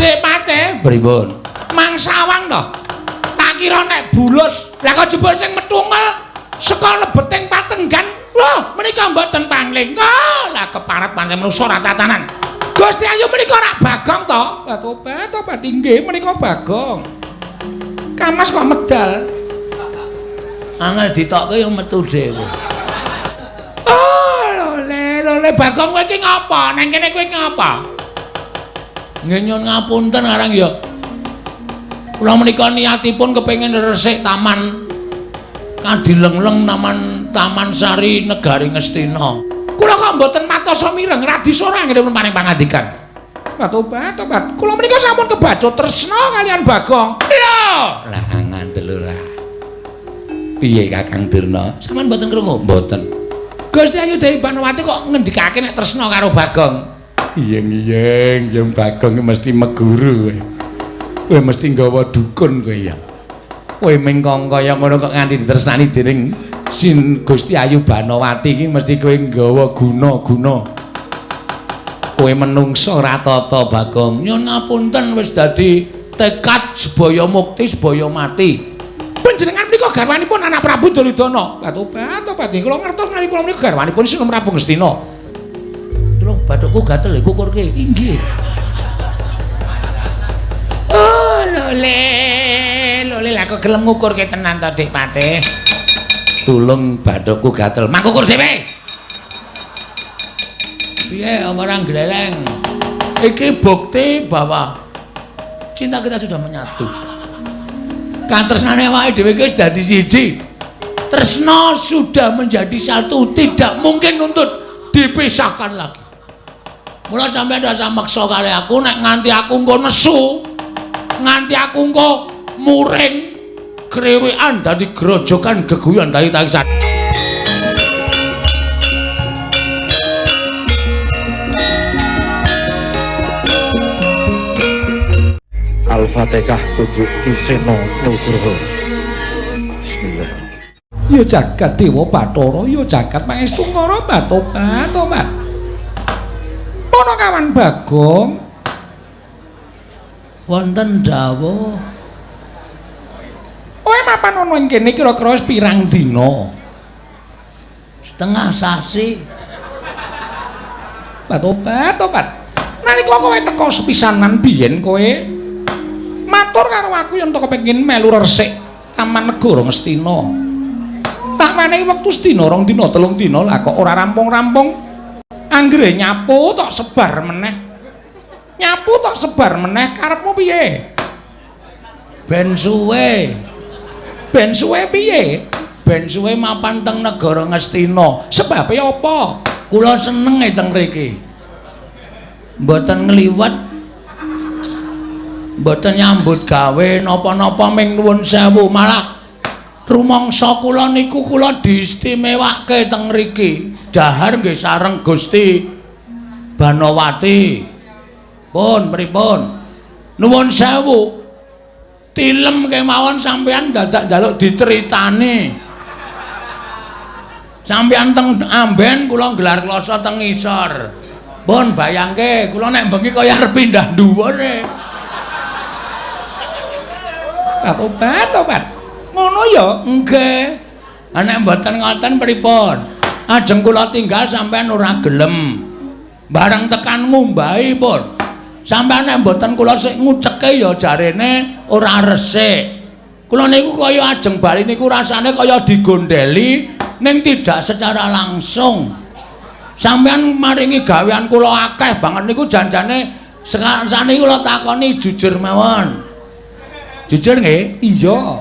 Dik Pate. Pripun? Mang sawang to. Tak kira nek bulus, lah kok jebul sing metungel saka lebeting Patenggan. Lho, menika mboten pangling. Lah keparat pancen manusa ra tatanan. Gusti Ayu menika rak Bagong to? Lah tobat inggih menika Bagong. Kamas kok medal. Angel ditokke yo metu dhewe. Oh, lole Bagong kowe iki ngapa? Nang kene kowe iki ngapa? Nggih nyuwun ngapunten arang ya. Kula menika niatipun kepengin resik taman Kadilengleng Taman Sari Negari Ngastina. Kula kok mboten matosa mireng radi sorang ngene paring pangandikan. Tobat. Kula menika sampun kebacut tresna kalian Bagong. Lho, Lah ngandel ora. Piye Kakang Durna? Sampeyan mboten krungu? Mboten. Gusti Ayu Dewi Banowati kok ngendikake nek tresna karo Bagong. Iyeng yang Bagong mesti meguru. Kowe mesti nggawa dukun kowe ya. Kowe mengkong kaya ngono kok nganti ditresnani dening Sin Gusti Ayu Banowati iki mesti kowe nggawa guna-guna. Kowe menungso ora tata Bagong. Nyuwun ngapunten wis dadi tekad sebaya mukti sebaya mati. Panjenengan menika garwanipun anak Prabu Duryudana. Lah tobat. Kula ngertos menawi kula menika garwanipun Sinum Prabu Ngastina. Tulung bathukku gatel kukurke. Inggih. Oh, lole lah kok gelem ngukurke tenan to Dik Pate. Tulung bathukku gatel. Mangkukur dhewe. Piye orang gleleng? Iki bukti bahwa cinta kita sudah menyatu. Katresnane awake dhewe wis dadi siji. Tresna sudah menjadi satu, tidak mungkin untuk dipisahkan lagi. Mula sampeyan ndak usah maksa kali aku nek nganti aku engko nesu, nganti aku engko muring krewekan dadi grojokan geguyon dadi tangisan. Al-Fatihah tujuh Kiseno Nugroho. Bismillah. Ya jagat Dewa Bathara, ya jagat Pangestu Ngara tobat. Ana kawan Bagong. Wonten dawuh. Kowe mapan ana ing kene kira-kira wis pirang dina? Setengah sasi. Tobat. Nalika kowe teka sepisanan biyen kowe matur karo aku yen to kepengin melu resik Taman Negara Ngastina. Tak menehi wektu sedina, 2 dina, 3 dina lah kok ora rampung-rampung. Anggere nyapu tok sebar meneh. Karepmu piye? Ben suwe Piye? Ben suwe mapan teng Negara Ngastina. Sebabe apa? Kula seneng teng mriki. Mboten ngliwet. Mboten nyambut gawe napa-napa ming nuwun sewu, malah rumangsa kula niku kula diistimewake teng mriki. Dahar nggih sareng Gusti Banowati. Pripun? Nuwun sewu. Tilem kemawon sampeyan dadak njaluk diceritani. Sampeyan teng Amben kula gelar kloso teng ngisor. Pun bayangke kula nek bengi kaya arep pindah dhuwur e. Tobat. Ngono ya? Nggih. Nek mboten ngoten pripun? Ajeng kula tinggal sampeyan ora gelem. Bareng tekan ngumbahi pun. Sampeyan nek mboten kula sik nguceke ya jarene ora resik. Kula niku kaya ajeng bali niku rasane kaya digondeli ning tidak secara langsung. Sampeyan maringi gawean kula akeh banget niku janjane sakniki kula takoni jujur mawon. Jujur nggih? Iya.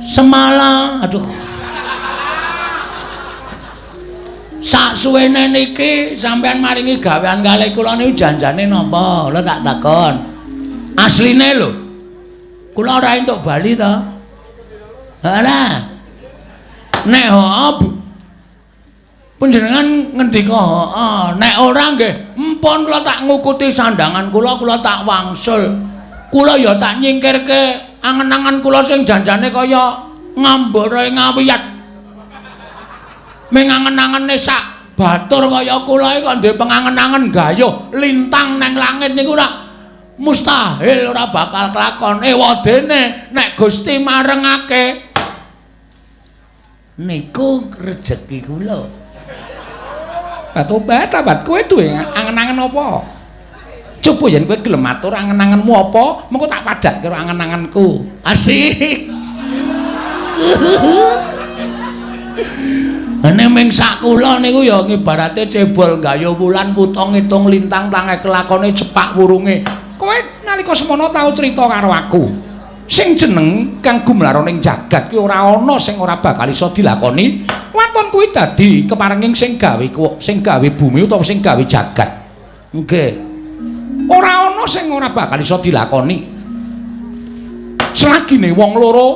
Semalam, aduh. Sak suwene niki sampeyan maringi gawean kalih kula niku janjane napa? Lha tak takon. Asline lho. Kula ora entuk bali to. Ora. Nek panjenengan ngendika heeh, nek ora nggih empun kula tak ngukuti sandangan kula tak wangsul. Kula ya tak nyingkirke angen-angen kula sing janjane kaya ngambara ngawiyat. Ming angen-angene sak batur kaya kula iki kok duwe pengangen-angen gayuh lintang nang langit niku ora mustahil ora bakal kelakon. Ewadene nek Gusti marengake niku rejeki kula. Batobat, tabat kowe duwe angen-angen apa? Coba yen kowe gelem matur angen-angenmu apa, mengko tak padhak karo angen-angenku. Asik. Ane ming sak kula niku ya ngibarate cebol gayuh wulan kutong ngitung lintang plange kelakone cepak wurunge. Kowe nalika semono tau crita karo aku. Sing jeneng kang gumlaroning jagat kuwi ora ana sing ora bakal iso dilakoni. Waton kuwi dadi keparenging sing gawe bumi utawa sing gawe jagat. Nggih. Ora ana sing ora bakal iso dilakoni. Selagine wong loro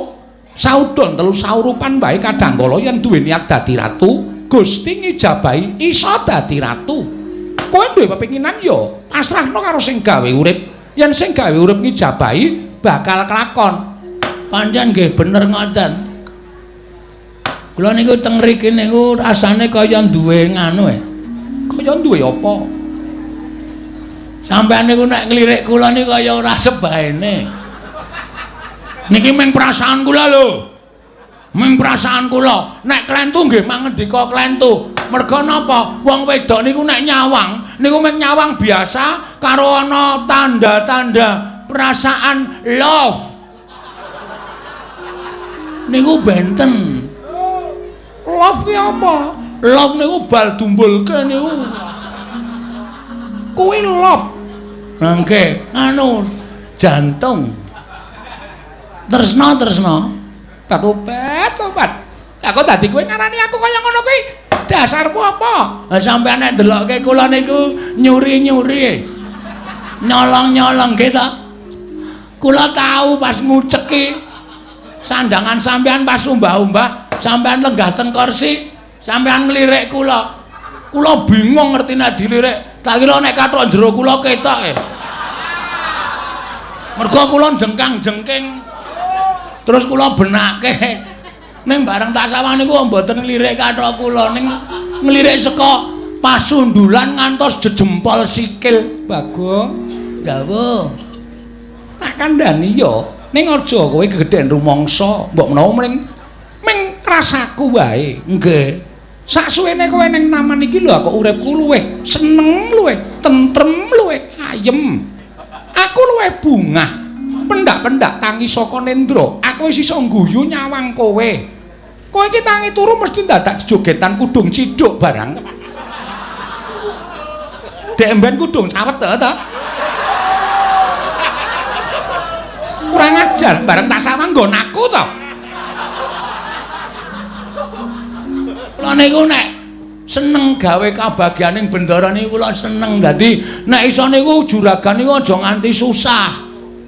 saudon telu saurupan bae kadangkala yen duwe niat dadi ratu, Gusti ngijabahi iso dadi ratu. Kowe duwe pepinginan ya pasrahno karo sing gawe urip. Yen sing gawe urip ngijabahi bakal kelakon. Pancen nggih bener ngoten. Kula niku teng mriki niku rasane kaya duwe nganu Kaya duwe apa? Sampeyan niku nek nglirik kula niku kaya ora sebaene. Niki mung perasaan kula lho. Mung perasaan kula. Nek klentu nggih mangendika klentu. Merga napa? Wong wedok niku nek nyawang, niku mung nyawang biasa karo ana tanda-tanda perasaan love. Niku benten. Love ki apa? Love niku bal dumbulke niku. Kuwi love. Nggih, anu jantung. Tresna. Tobat. Lah kok dadi kowe ngarani aku kaya ngono kuwi? Dasarmu apa? Lah sampeyan nek ndelokke kula niku nyuri-nyuri. Nyolong-nyolong nggih ta? Kula tahu pas nguceki sandangan sampeyan pas umbah-umbah, sampeyan lenggah teng kursi, sampeyan nglirik kula. Kula bingung ngerti nek dilirik. Tak kira nek kathok jero kula ketoke. Mergo kula jengkang-jengking. Terus kula benake ning bareng tak sawang niku mboten nglirik kathok kula ning nglirik saka pasundulan ngantos jejempol sikil. Bagong, Dawuh. tak kandhani ya. Ning aja kowe gegeden rumangsa, mbok menawa ming rasaku wae. Nggih. Saksuwene kowe ning taman iki lho kok uripku luwih seneng, luwih tentrem, luwih ayem. Aku luwih bungah. Pendak-pendak tangi saka nendra. Aku wis iso ngguyu nyawang kowe. Kowe iki tangi turu mesti dadak jogetan kudung ciduk barang. Dek emben kudung sawet ta? Kurang ajar bareng tak sawang nggon aku to. Kula niku nek seneng gawe kabagyaning bendara niku kula seneng. Dadi nek iso niku juragan niku aja nganti susah.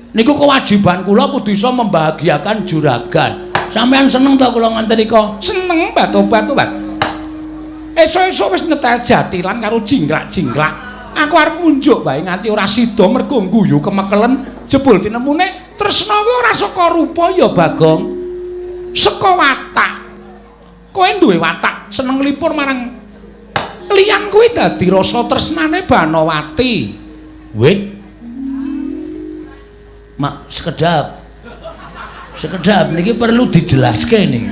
Niku kewajiban kula kudu iso membahagiakan juragan. Sampeyan seneng ta kula nganten nika? Seneng batobat. Esuk-esuk wis nyetel jatilan karo jinglak-jinglak. Aku arep munjuk bae nganti ora sida mergo ngguyu kemekelen jebul tinemune tresna kuwi ora saka rupa ya Bagong. Saka watak. Kowe duwe watak seneng nglipur marang liyan kuwi dadi rasa tresnane Banowati. Wit. Mak sekedap niki perlu dijelaske niki.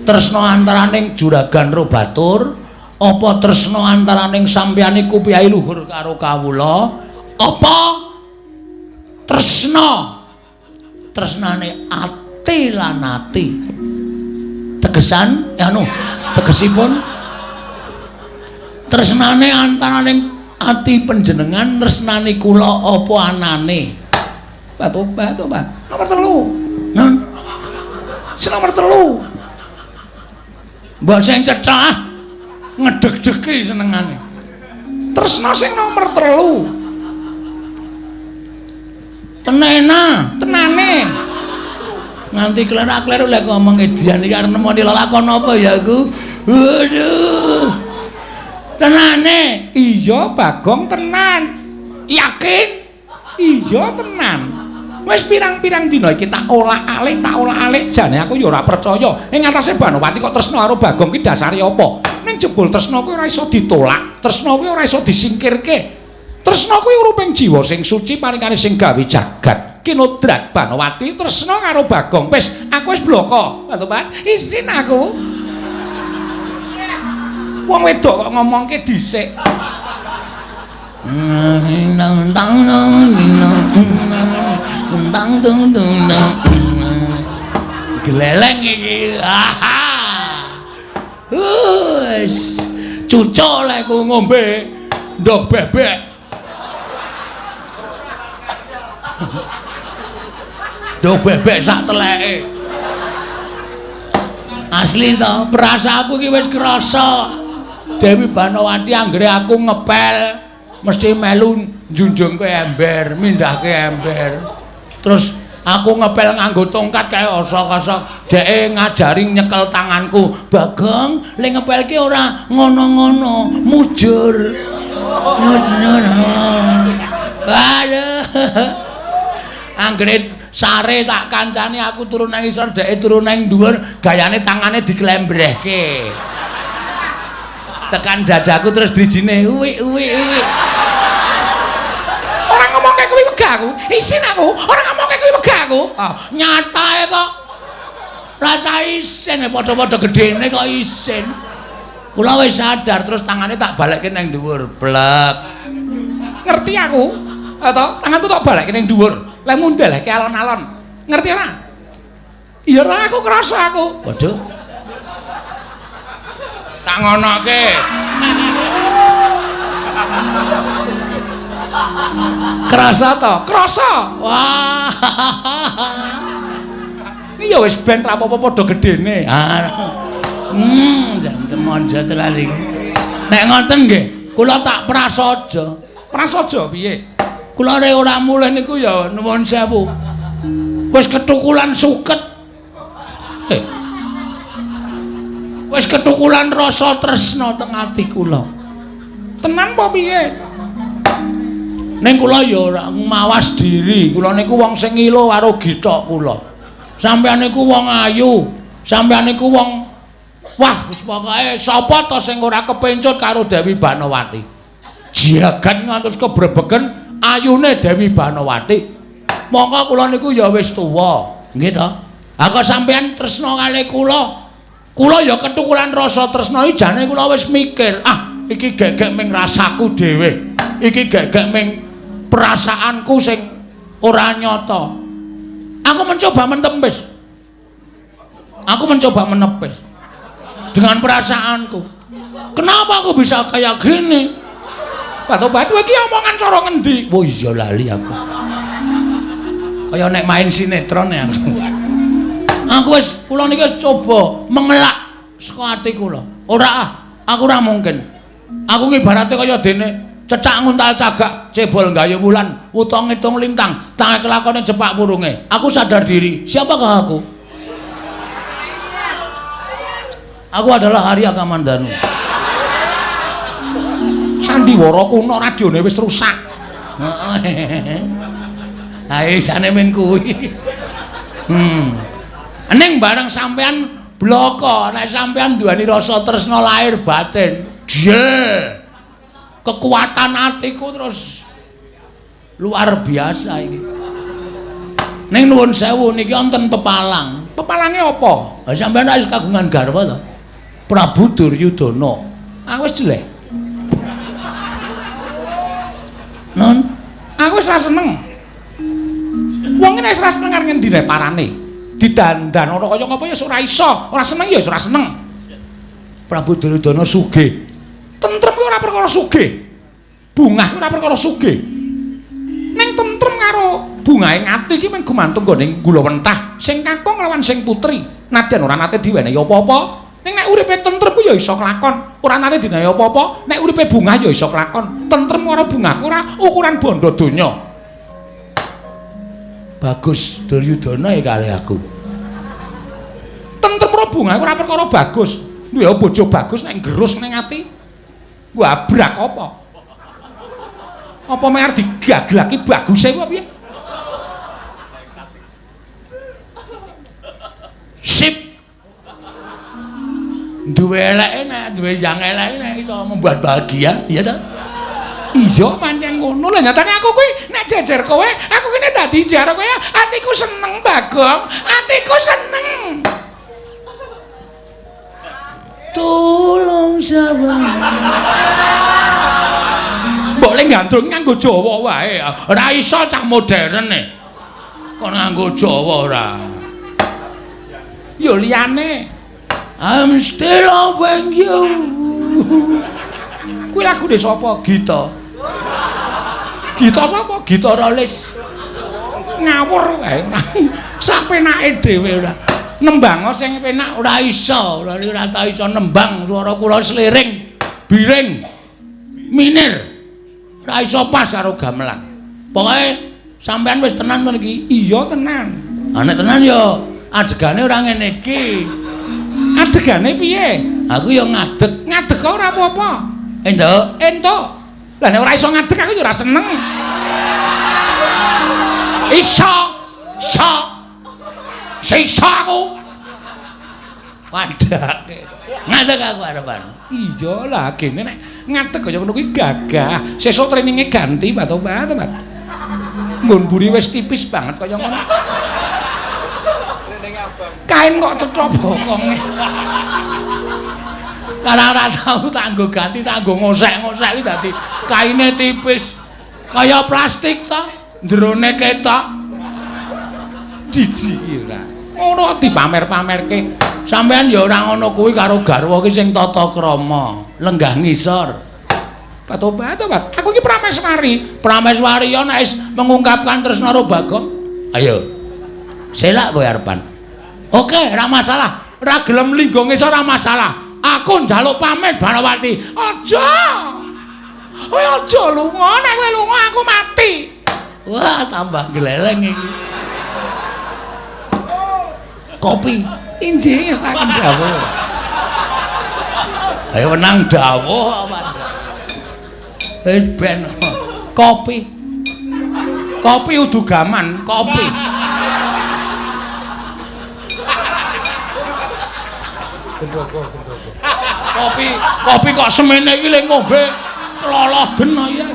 Tresna antaraning juragan ro batur apa tresna antaraning sampeyan iku piyai luhur karo kawula apa tresnane ati lan ati. Tegesipun tresnane antaraning ati panjenengan tresnani kula apa anane? Tobat. Nomor 3. Nun. Nomor 3. Mbok sing cethak ngedeg-degi senengane. Tresna sing nomor 3. Tenane. Nganti klerak-kleru lek ngomong edian iki arep nemoni lelakon apa ya iku? Waduh. Tenane. Iya, Bagong tenan. Yakin? Iya tenan. Wis pirang-pirang dina iki tak olah-alik jane aku ya ora percaya. Ing atase Banowati kok tresna karo Bagong ki dasare apa? Ning Ning jebul tresna kuwi ora iso ditolak, tresna kuwi ora iso disingkirke. Tresna kuwi uruping jiwa sing suci paringane sing gawe jagat. Kinodrat Banowati tresna karo Bagong. Wis, aku wis bloko. Pak, isin aku. Wong wedok kok ngomongke dhisik. Geleleng iki. Wis cucuk lek ku ngombe ndok bebek. Ndok bebek sak teleke. Asli to, perasaanku iki wis krasa. Dewi Banowati anggere aku ngepel mesti melu njunjungke ember, mindahke ember. Terus aku ngepel nganggo tongkat kaya osok-osok. Dheke ngajari nyekel tanganku. Bagong, le ngepelke ora ngono-ngono, mujur. Aduh. Anggere sare tak kancani aku turun nang isor, dheke turun nang dhuwur, gayane tangane diklembrehke. Tekan dadaku terus dijine uwi. Ora ngomongke kuwi wegah aku. Isin aku. Ora ngomongke kuwi wegah aku. Nyatae kok rasa isin padha-padha gedene kok isin. Kula wis sadar terus tangane tak balekke nang dhuwur. Blek. Ngerti aku. Atau tanganku tak balekke ning dhuwur. Lah mundhalke alon-alon. Ngerti ora? Iya ora aku krasa aku. Waduh. Tak ngonoke. Krasa to? Krasa. Wah. Iki ya wis ben ra apa-apa padha gedene. Janten monjot lali. Nek ngoten nggih, kula tak prasaja. Prasaja piye? Kula rek ora mulih niku ya nuwun sewu. Wis ketukulan suket. Wis ketukulan rasa tresna teng ati kula. Tenan apa piye? Ning kula ya ora mawas diri. Kula niku wong sing ilo karo gitok kula. Sampeyan niku wong ayu, sampeyan niku wong wah wis pokoke sapa to sing ora kepencut karo Dewi Banowati. Jagat ngantos kebrebegen ayune Dewi Banowati. Monggo kula niku ya wis tuwa, nggih to? Aku sampeyan tresna kalih kula. Kula ya ketukulan rasa tresna iki jane kula wis mikir, iki gek-gek ming rasaku dhewe. Iki gek-gek ming perasaanku sing ora nyata. Aku mencoba menepis. Aku mencoba menepis dengan perasaanku. Kenapa aku bisa kayak gini? Batu-batu iki omongan cara ngendi? Oh iya lali aku. Kaya nek main sinetron ya aku. Aku wis kula niki wis coba mengelak saka ati kula. Aku ora mungkin. Aku ngibarate kaya dene cecak nguntal cagak, cebol gayu wulan, utang ngitung lintang, tangan kelakone jepak purunge. Aku sadar diri. Siapakah aku? Aku adalah Arya Kamandanu. Sandiwara kuno radione wis rusak. Ae jane men kuwi. Ning bareng sampean bloko, nek sampean duweni rasa tresna lahir batin, jel. Kekuatan atiku terus luar biasa iki. Ning nuwun sewu niki wonten pepalang. Pepalange apa? Lah sampean wis kagungan garwa to? Prabu Duryudana. Wis jelek. Non, aku wis ra seneng. Wong nek wis ra seneng karo ngendi nek parane? Didandan ora kaya ngapa ya ora iso. Ora seneng ya ora seneng. Prabu Duryudana sugih. Tentrem kuwi ora perkara sugih. Bungah ora perkara sugih. Ning tentrem karo bungahe ngati iki mung gumantung gone Gulawentah sing kakung lawan sing putri. Nadyan ora nate diwenehi apa-apa. Ning nek uripe tentrem kuwi ya iso kelakon. Ora nate diwenehi apa-apa, nek uripe bungah ya iso kelakon. Tentrem karo bungah kuwi ora ukuran bondo donya. Bagus Duryudana ya kali aku. Tentrem karo bungah ora perkara bagus. Duwe bojo bagus nek gerus ning ati. Wabrak apa? Apa mek arep digaglaki baguse kuwi piye? Sip. duwe eleke nek duwe yang eleke nek iso membuat bahagia, ya ta? Iya pancen ngono lho nyatane aku kuwi nek jejer kowe aku kene dadi jar kowe atiku seneng Bagong atiku seneng Tolong sabar boleh gandrung nganggo Jawa wae ora iso cah modern e kon nganggo Jawa ora yo liyane I'm still loving you kuwi lagune sapa Gita Gita sapa Gita Rolis ngawur wae sapenake dhewe ora nembang sing penak ora iso ora tau iso nembang swara kula sliring biring minir ora iso pas karo gamelan pokoke sampean wis tenan to iki iya tenan nek tenan ya adegane ora ngene iki adegane piye aku ya ngadeg kok ora apa-apa entuk lah nek ora iso ngadeg aku ya ora seneng iso aku padake ngadeg aku arepan iya lah kene nek ngadeg kaya ngono kuwi gagah sesuk traininge ganti Pak Tobat nggon mburi wis tipis banget kaya ngono kain kok cetha bokonge karena ora tau tak nggo ganti tak nggo ngosek-ngosek iki dadi kaine tipis kaya plastik to jerone ketok jijik ora ngono dipamer-pamerke sampean ya ora ngono kuwi karo garwa ki sing tata krama lenggah ngisor Pak Tobat aku iki prameswari ya nek wis mengungkapkan tresna karo Bagong ayo selak kowe arepan oke ora masalah ora gelem linggo ngisor ora masalah aku njaluk pamit Barawati aja kowe aja lunga nek kowe lunga aku mati wah tambah gleleng iki kopi injing wis tak dawuh ayo menang dawuh wis ben kopi udugaman kopi kopi kok semene iki lek ngombe loloden ya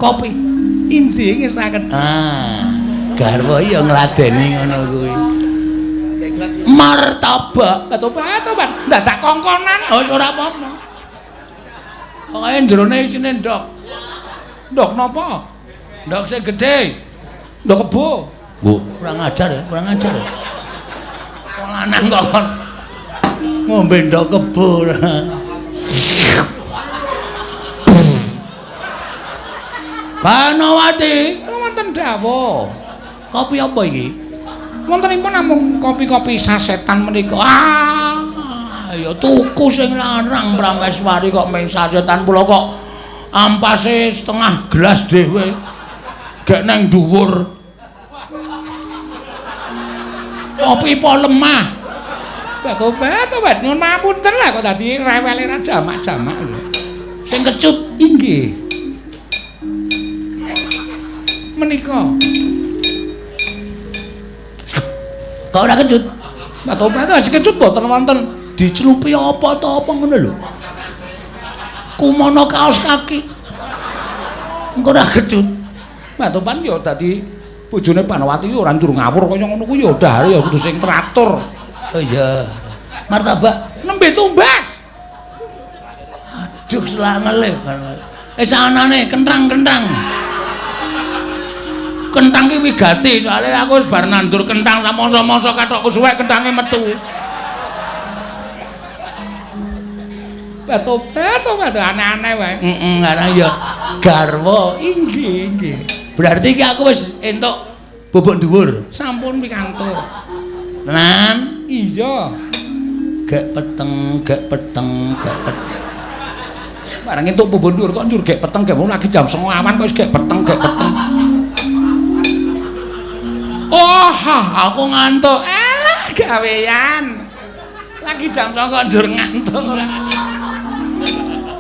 kopi injing wis tak garwa ya ngladeni ngono kuwi martabak Tobat dadak kongkonan ora apa-apa pokoke jerone isine ndok napa ndok sing gedhe ndok kebo kurang ajar ya wong lanang kok ngombe ndok kebo Banawati wonten dawuh kopi apa iki wontenipun namung kopi-kopi sasetan menika ya tuku sing larang Prameswari kok mung sasetan pula kok ampase setengah gelas dhewe gek nang dhuwur kopi po lemah Tobat nyuwun pamunten lah kok dadi rewele ra jamak-jamak sing kecut inggih menika kok ora kecut Pak Tobat wis kecut boten wonten dicelupi apa ngono lho kumono kaos kaki engko ora kecut Pak Tobat ya dadi bojone Banawati ora ndur ngawur kaya ngono kuwi ya dahare ya kudu sing teratur oh iya martabak nembe tumbas aduh selangele sanane kentang ki wigati soalnya aku wis bar nandur kentang samangsa-mangsa kathokku suwek kentange metu Pak Tobat aneh-aneh wae karena ya garwa inggih berarti iki aku wis entuk bobok dhuwur sampun pikantuk tenan iya gek peteng barang entuk bobok dhuwur kok njur gek peteng gek lagi jam 09.00 awan kok wis gek peteng oh aku ngantuk alah gawean lagi jam 09.00 kok njur ngantuk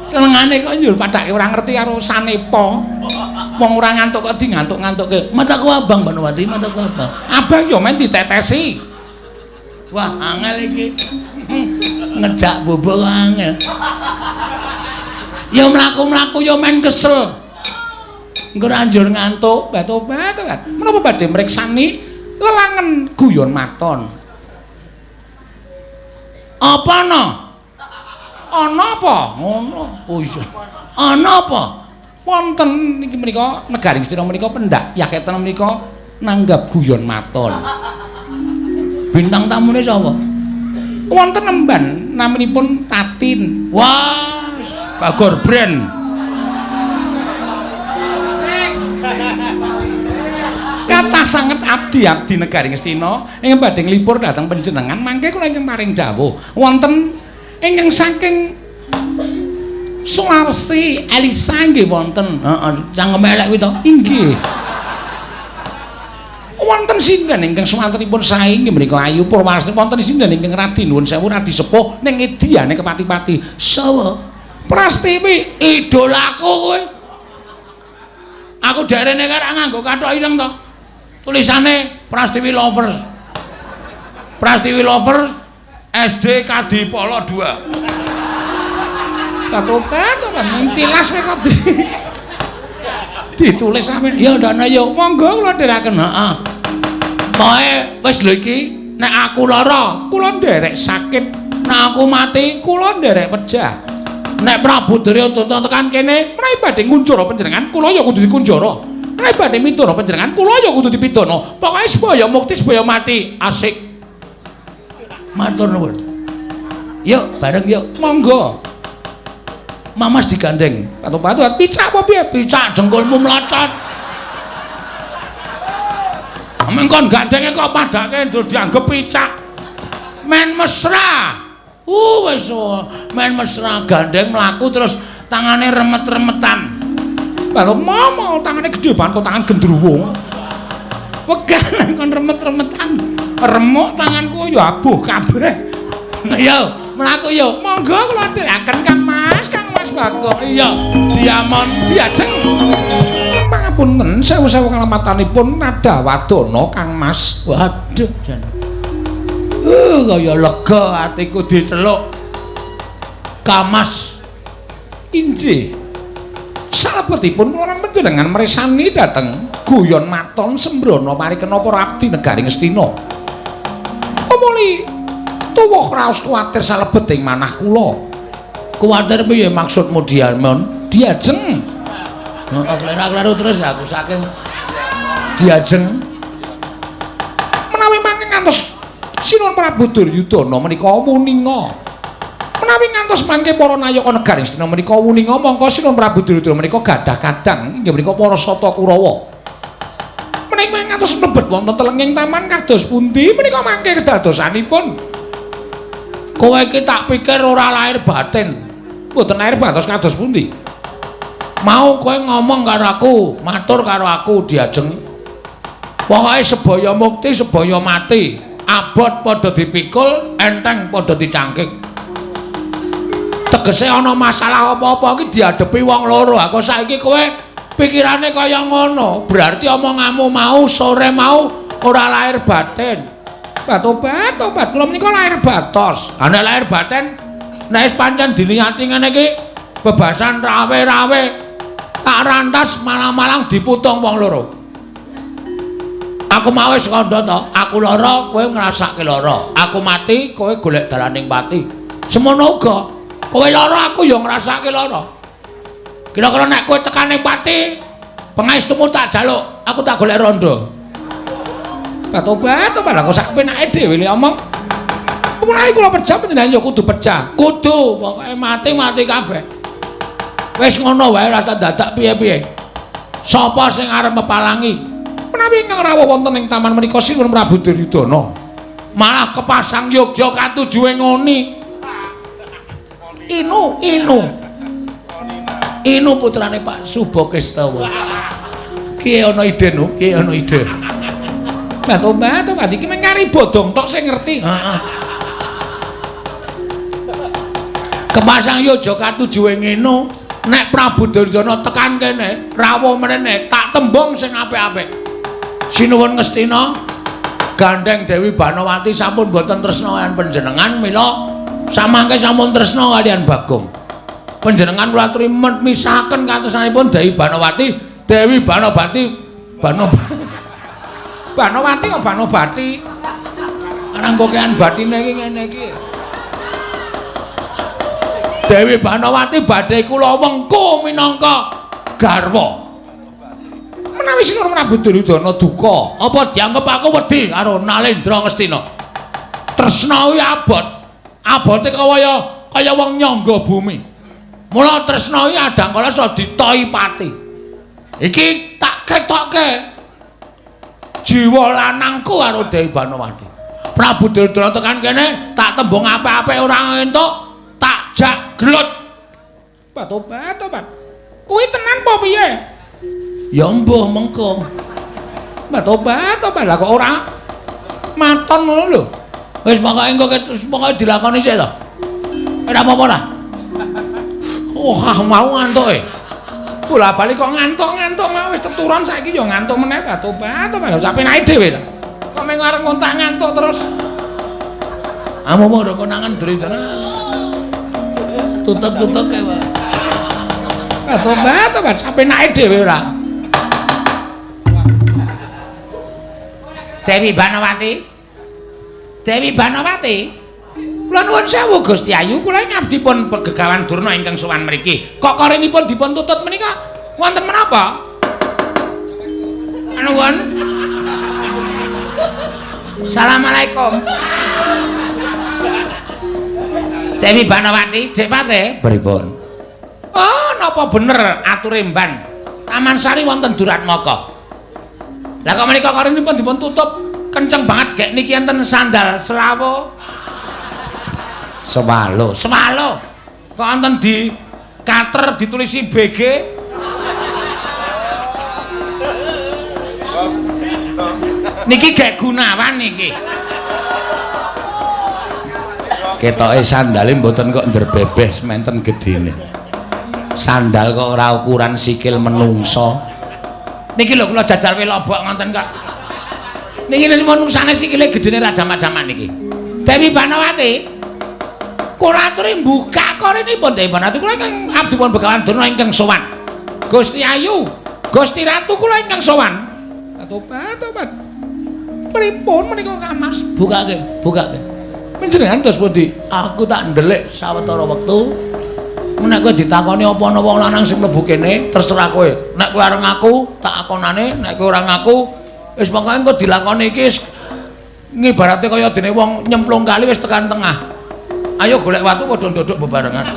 senengane kok njur padake ora ngerti karo sanepa wong ora ngantuk kok dingantuk-ngantukke mataku abang Banawati mataku abang abang ya men ditetesi Wah, angel iki. Ngejak bubuk angel. Ya mlaku-mlaku ya men kesel. Engko anjur ngantuk, tobat. Menapa badhe mriksani lelangen guyon maton? Apa no? Ana apa? Ngono. Oh iya. Ana apa? Wonten niki menika negaring Stina menika pendak yaketen menika nanggap guyon maton. Bintang tamune sapa? Wonten nemban naminipun Tatin. Wah, Bagor Brand. Kathah sanget abdi negaring Stina ingkang badhe nglipur dhateng panjenengan mangke kula ingkang paring dawuh wonten ingkang saking Sulawesi Elisa nggih wonten. Heeh, cangkem elek kuwi to. Inggih. Wonten sinten ingkang swantenipun sae nggih menika Ayu Purwasari wonten sinten ingkang radi nuwun sewu radi sepuh ning Ediane Kepati-pati. Sawa. Prastiwi idolaku kowe. Aku derene karo nganggo kathok ireng to. Tulisane Prastiwi Lovers. Prastiwi Lovers SD Kadipolo 2. Katobat kan tilas kok ditulis sampean. Ya ndana ya monggo kula ndherekaken. Heeh. Pokoke wis lho iki nek aku lara kula nderek sakit. Nek aku mati kula nderek pejah. Nek Prabu Duryodana tekan kene menawi badhe ngunjara panjenengan kula ya kudu dikunjara. Menawi badhe mituna panjenengan kula ya kudu dipidana. Pokoke supaya mukti supaya mati asik. Matur nuwun. Yuk bareng yuk. Monggo. Mamas digandeng. Patu-patu picak apa piye? Picak jengkulmu mlocot. Mengkon gandenge kok padake ndur dianggep picak. Men mesra. Wis men mesra gandeng mlaku terus tangane remet-remetan. Baru mama tangane gedhe banget kok tangan gendruwo. Wegah kon remet-remetan. Remuk tanganku ya abuh kabeh. Yo, mlaku yo. Monggo kula ndherekaken Kang Mas Bagor. Iya, diamon diajeng. Pangapunten sewu-sewu kalamatanipun nada wadana Kang Mas. Waduh jan. Kaya lega atiku diceluk. Kamas. Injih. Salebetipun kula panjenengan mresani dhateng guyon maton sembrono parikena para abdi negaring Astina. Omuli tuwuh raos kuwatir salebeting manah kula. Kuwatir piye maksudmu diamon? Diajeng. Heeh, kleru-kleru terus aku saking diajeng. Menawi mangke ngantos Sinuwun Prabu Duryodana menika wuninga. Menawi ngantos mangke para nayaka negaring Astina menika wuninga, mongko Sinuwun Prabu Duryodana menika gadah kadang inggih menika para Sata Kurawa. Menika ngantos mlebet wonten telenging taman kados pundi menika mangke kedadosanipun. Kowe iki tak pikir ora lahir batin. Mboten lahir batos kados pundi? Mau kowe ngomong karo aku, matur karo aku diajeng. Pokoke sebaya mukti, sebaya mati. Abot padha dipikul, enteng padha dicangkik. Tegese ana masalah apa-apa iki diadepi wong loro. Kok saiki kowe pikirane kaya ngono, berarti omonganmu mau sore mau ora lahir batin. Tobat, kula menika lahir batos. Nek lahir batin, nek wis pancen diniati ngene iki, bebasan rawe-rawe tak rantas malang-malang diputung wong loro. Aku mau wis kandha to, aku lara, kowe ngrasake lara. Aku mati, kowe golek dalaning pati. Semono uga, kowe lara, aku ya ngrasake lara. Kira-kira nek kowe tekane pati, pangestumu tak jaluk, aku tak golek rondo. Tobat kok sak penake dhewe le omong. Mulai kula pecah panjenengan ya kudu pecah. Kudu, pokoke mati-mati kabeh. Wis ngono wae ora dadak piye-piye. Sapa sing arep mepalangi? Menawi ingkang rawuh wonten ing taman menika Sinuwun Prabu Duryodana, malah kepasang Yogya katujuhe ngoni. Inu putrane Pak Subakestawa. Ki ana ide no, ki ana ide. Tobat iki mung kari bodong tok sing ngerti. Heeh. Kepasang Yogya katujuhe ngene, nek Prabu Duryodana tekan kene, rawuh mrene tak tembung sing apik-apik. Sinuwun Ngastina, gandeng Dewi Banowati sampun boten tresna kaliyan panjenengan mila samangke sampun tresna kaliyan Bagong. Panjenengan kula aturi misahaken katresnanipun Dewi Banowati, Dewi Banowati, Banowati kok Banowati. Ana kokean batine iki ngene iki. Dewi Banowati badhe kula wengku minangka garwa. Menawi Sinur Prabu Duryudana duka, apa dianggep aku wedi karo Nalendra Ngastina? Tresna kuwi abot. Abote kaya wong nyangga bumi. Mula tresna kuwi adang kala iso ditohi pati. Iki tak ketokke jiwa lanangku karo Dewi Banowati. Prabu Duryudana tekan kene tak tembung apik-apik ora entuk, tak jak gelut. Tobat. Kuwi tenan apa piye? Ya mbuh mengko. Tobat. Lah kok ora maton ngono lho. Wis pokoke dilakoni sik to. Ora apa-apa lah. Mau ngantuke. Bola-bali kok ngantuk-ngantuk mau wis teturon saiki ya ngantuk meneh. Tobat. Sampe naik dhewe ta. Kok mung arep ngontak ngantuk terus. Amomo ora konangan Duryudana. Tutuk-tutuke wae. Tobat sampe naik dhewe ora. Dewi Banowati. Kula nuwun sewu Gusti Ayu, kula ngabdi pun Gegawan Durna ingkang sowan mriki. Kok korenipun dipun tutut menika wonten menapa? Nuwun. Assalamualaikum. Dewi Banowati, Dek Pate. Pripun? Oh, napa bener ature mban. Taman Sari wonten Duratmaka. Lah kok menika korenipun dipun tutup kenceng banget gek niki enten sandal selawo. Sewalo. Kok enten di kater ditulisi BG. Niki gek Gunawan niki. Ketoke sandale mboten kok nderbebeh sementen gedene. Sandal kok ora ukuran sikil menungso. Niki lho kula jajal welobok ngoten kok. Niki menungsane sikile gedene ra jamak-jamak niki. Dewi Banowati. Kula aturi mbukak korenipun Dewi Banowati kula ingkang abdi pun Begawan Durna ingkang sowan. Gusti Ayu, Gusti Ratu kula ingkang sowan. Tobat. Pripun menika Kang Mas? Bukake. Panjenengan dos pundi? Aku tak ndelik sawetara wektu. Nek kowe ditakoni apa ana wong lanang sing mlebu kene, terserah kowe. Nek kowe arep ngaku, tak akonane, nek kowe ora ngaku, wis pokoke engko dilakoni iki ngibarate kaya dene wong nyemplung kali wis tekan tengah. Ayo golek watu padha ndodok bebarengan.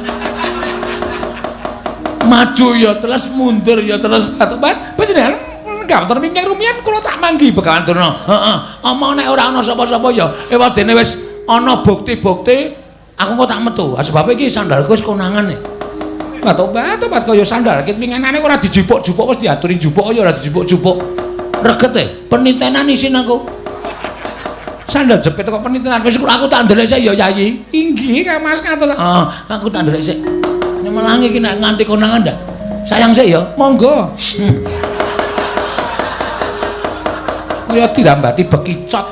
Maju ya terus, mundur ya terus. Panjenengan gawon mingkang rumiyin kula tak manggi Begawan Durna. Heeh. Omong nek ora ana sapa-sapa ya ewadene wis ana bukti-bukti, aku kok tak metu. Sebab iki sandalku wis konangane. Tobat kaya sandal kit pinganane ora dijupuk-jupuk wis diaturi jupuk ya ora dijupuk-jupuk. Regete, penitenan isin aku. Sandal jepit kok penitenan Wis aku tak ndelik sik ya Yayi. Inggih Kang Mas ngatos. Aku tak ndelik sik. Nek melangi iki nek nganti konangan ndak. Sayang sik ya. Monggo. Kaya dirambati bekicot.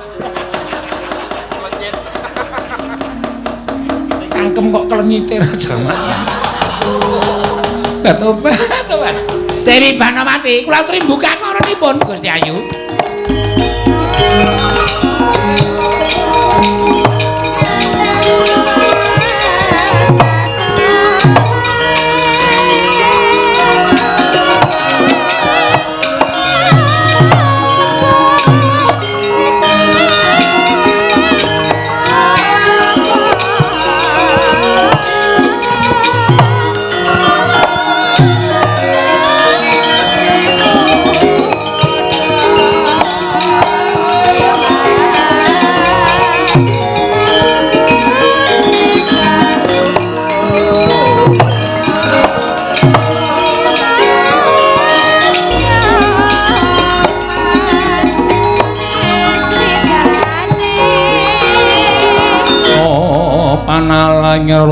Cangkem kok klenyite ra jamak-jamak. Tobat. Dewi Banowati, kula aturi mbukak korenipun Gusti Ayu.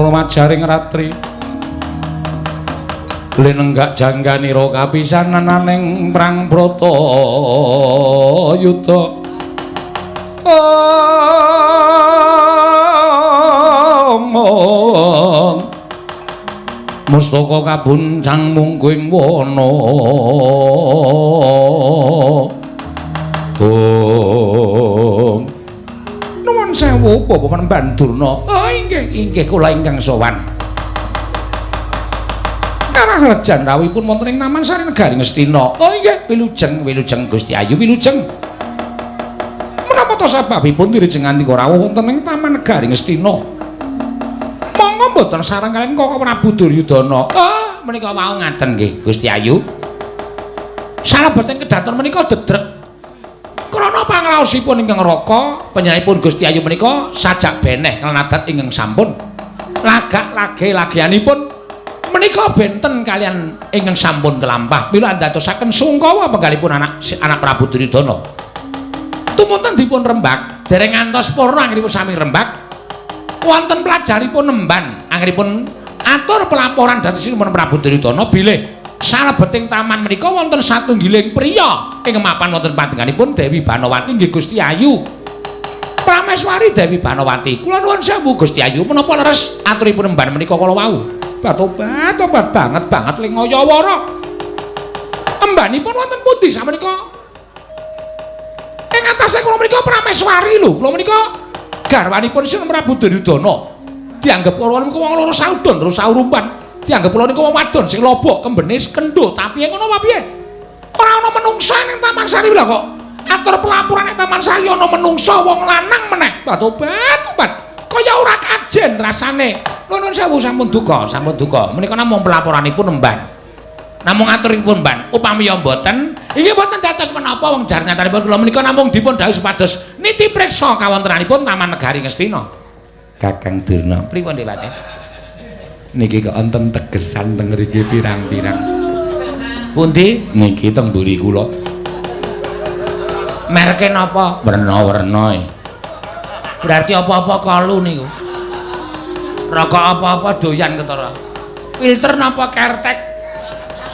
Majaring ratri linenggak jangganira kapisananing prang brata yuda omong mustaka kabuncang mungguing wana nuwun sewu Bapak Panembahan Durna. Oh inggih kula ingkang sowan karah rejan rawuhipun wonten ing Taman Sari Negari Ngastina. Oh inggih wilujeng Gusti Ayu wilujeng menapa to sababipun direjeng nganti rawuh wonten ing Taman Negari Ngastina monggo mboten sareng kaliyan Koko Prabu Duryudana. Oh menika wau ngaten nggih Gusti Ayu salebeteng kedaton menika dedrek krana pangraosipun ingkang raka panjenenganipun Gusti Ayu menika sajak beneh kalenadat ingkang sampun lagak lage-lageanipun menika benten kalian ingkang sampun kelampah mila ndadosaken sungkawa penggalipun anak Prabu Duryudana tumunten dipun rembag dereng ngantos purna anggenipun sami rembag wonten pelajaripun nemban anggenipun atur pelaporan dhateng Prabu Duryudana bilih salebeting taman menika wonten satunggiling priya ing mapan wonten panjenenganipun Dewi Banawati nggih Gusti Ayu Prameswari Dewi Banawati. Kula nuwun sewu Gusti Ayu menapa leres aturipun nemban menika kala wau tobat banget Lingayawara embanipun wonten pundi samenika ing atase kula menika Prameswari lho kula menika garwanipun Sinten Prabu Duryudana dianggep kula menika wong loro saudon terus saurumpan dianggep kula niku wong wadon sing lobok kembene kendho tapi ngono apa piye ora ana menungsa ning Taman Sari lho kok atur pelaporan ning Taman Sari ana menungsa wong lanang meneh tobat kaya ora kajen rasane nuwun sewu sampun duka menika namung pelaporanipun nemban namung aturipun mban upami ya mboten iki mboten dados menapa wong jar nyatanipun kula menika namung dipun dawuh supados niti priksa kawontenanipun Taman Negari Ngastina. Kakang Durna pripun Dewate niki kok enten tegesan teng mriki pirang-pirang pundi niki teng mburi kula merke napa werna-werna berarti apa-apa kalu niku rokok apa-apa doyan ketara filter napa kertek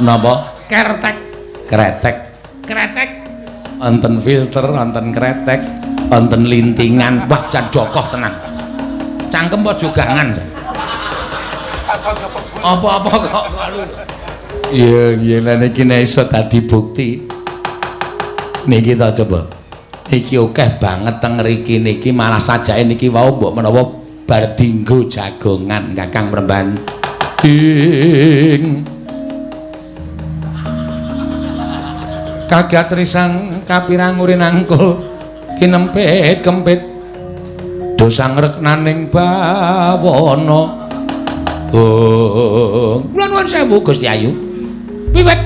napa kretek wonten filter wonten kretek wonten lintingan wah jan dokoh tenan cangkem apa jogangan apa-apa kok kalu iya lha niki nek iso dadi bukti niki ta coba iki akeh banget teng mriki niki malah sajake niki wau mbok menawa bar dienggo jagongan Kakang Panembahan ing kagat risang kapirang urinangkul kinempit kempit dosa ngreknaning bawana. Oh, kula nuwun sewu Gusti Ayu. Wiwit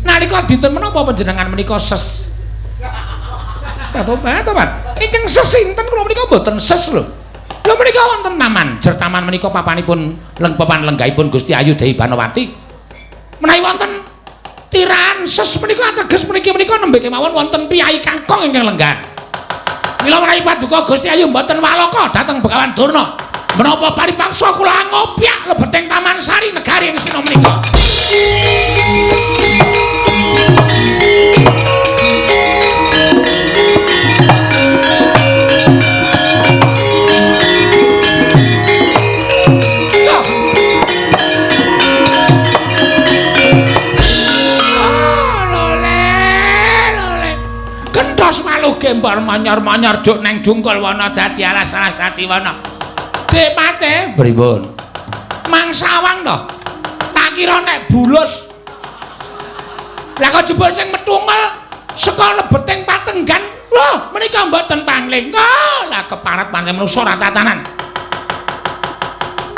nalika dinten menapa panjenengan menika ses. Tobat. Ingkang sesinten kula menika mboten ses lho. Lha menika wonten taman. Jer taman menika papanipun papan lenggahipun Gusti Ayu Dewi Banawati. Menawi wonten tiran ses menika ateges menika nembe kemawon wonten piyai kakung ingkang lenggah. Mila menawi paduka Gusti Ayu mboten waloka dhateng Begawan Durna. Menapa paripaksa kula ngopyak lebeting Taman Sari Negari Ngastina menika. Kentos maluh gembar manyar-manyar duk neng dungkul wana dadi alas-alas dadi wana. Depate pripun? Mangsawang to. Tak kira nek bulus. Lah kok jebul sing metungel saka lebeting patenggan. Lho, menika mboten pangling. Lah keparat pancen menungso ra tatanan.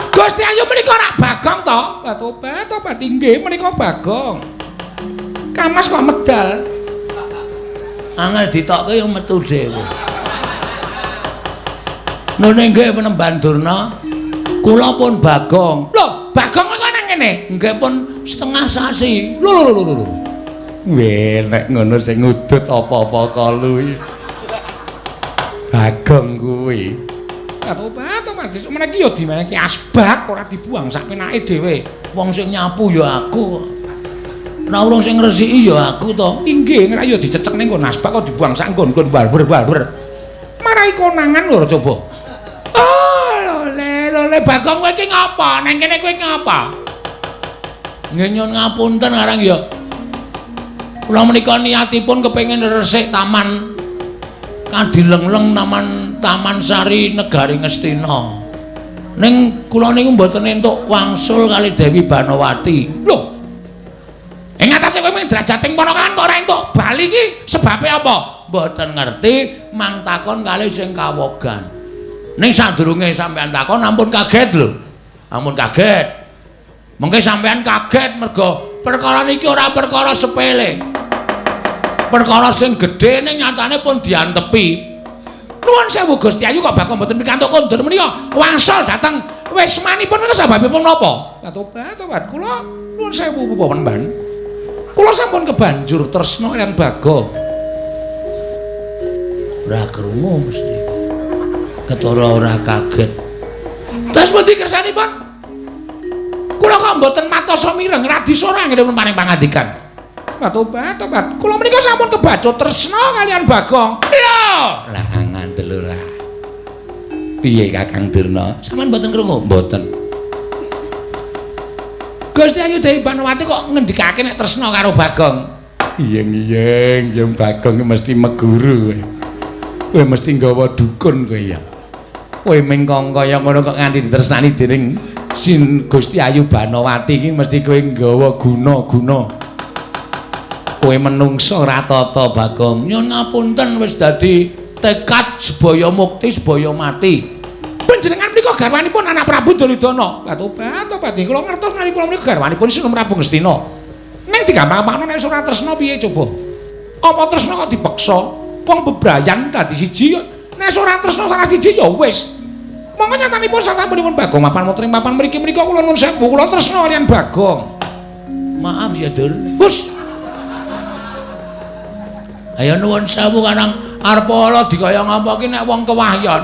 Gusti Ayu menika rak Bagong to? Tobat inggih menika Bagong. Kamas kok medal. Angel ditokke yo metu dhewe. Nune nggih Panembahan Durna, kula pun Bagong. Lho, Bagong kok nang kene? Nggih pun setengah sasi. Lho. Weh, nek ngono sing ngudut apa-apa kalu iki. Bagong kuwi. Tobat, sesuk meniki ya dimeneki asbak ora dibuang sak penake dhewe. Wong sing nyapu ya aku. Ora wong sing ngresiki ya aku to. Inggih, nek ya dicecek ning nggon asbak kok dibuang sak nggon-nggon balber-balber. marai konangan lho coba. Oh, lole Bagong kowe iki ngapa? Nang kene kowe iki ngapa? Nggih nyuwun ngapunten arang ya. Kula menika niatipun kepengin resik taman Kadilengleng Taman Sari Negari Ngastina. Ning kula niku mboten entuk wangsul kali Dewi Banowati. Lho. Ing atase kowe mung drajating ponakan kok ora entuk bali iki sebabe apa? Mboten ngerti, mang takon kali sing kawogan. Ning sadurunge sampean takon ampun kaget lho. Ampun kaget. Mengke sampean kaget mergo perkara niki ora perkara sepele. Perkara sing gedhe ning nyatane pun diantepi. Nuwun sewu Gusti Ayu kok bakal mboten pikantuk kondur menika wangsul dateng wismanipun menika sebabipun napa? Tobat kula nuwun sewu Paman. Kula sampun kebanjur tresna kaliyan Bagong. Ora krungu mesti. Ketara ora kaget. Terus pundi kersanipun? Kula kok mboten matos mireng radi sorang nggih paring pangandikan. Tobat. Kula menika sampun kebacut tresna kaliyan Bagong. Lho, Lah ngandel ora. Piye Kakang Durna? Sampeyan mboten krungu? Mboten. Gusti Ayu Dewi Banowati kok ngendikake nek tresna karo Bagong. Iyeng yang Bagong mesti meguru. Kowe mesti nggawa dukun kowe ya. Kowe mengkong kaya ngono kok nganti ditresnani dening Sin Gusti Ayu Banowati iki mesti kowe nggawa guna-guna. Kowe menungso ratata Bagong. Nyuwun ngapunten wis dadi tekad sebaya mukti sebaya mati. Panjenengan menika garwanipun anak Prabu Duryudana. Tobat. Kula ngertos menawi menika garwanipun Sinum Prabu Ngastina. Ning digampang-gampangno nek surat tresna piye coba? Apa tresna kok dipeksa? Wong bebrayan dadi siji nek surat tresna salah siji ya wis. Monggo nyatanipun sasampunipun Bagong mapan mutring papan mriki menika kula nuwun sewu kula tresna kaliyan Bagong. Maaf ya Dur. Gus. Ayo nuwun sewu Kanang arep ala dikaya ngapa ki nek wong kewahyon.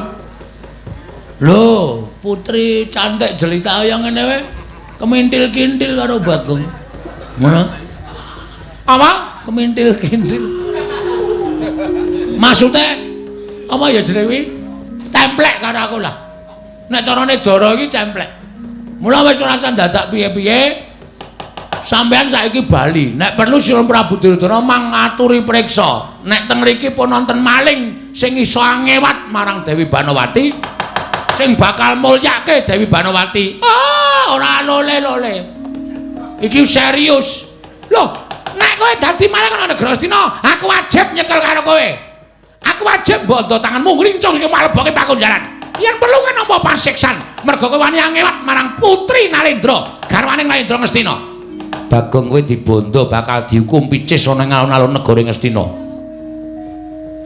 Lho, putri cantik jelita kaya ngene wae kemintil-kintil karo Bagong. Ngono. Apa? Kemintil-kintil. Maksudnya apa ya jenenge kuwi? Templek karo aku lah. Nek carane Dara iki templek. Mula wis ora usah dadak piye-piye. Sampeyan saiki bali. Nek perlu Sinum Prabu Duryudana mangaturi priksa. Nek teng mriki pun wonten maling sing iso ngewat marang Dewi Banowati, sing bakal mulyake Dewi Banowati. Ora lole-lole. Iki serius. Loh, nek kowe dadi maling ana negara Astina, aku wajib nyekel karo kowe. Aku wajib bondo tanganmu ngrincung sing maleboke pakunjaran. Yen perlu kan apa pasiksan, mergo kowe wani ngewat marang Putri Nalendra, garwaning Nalendra Ngastina. Bagong kowe dibondo bakal dihukum picis ana ing alun-alun negara Ngastina.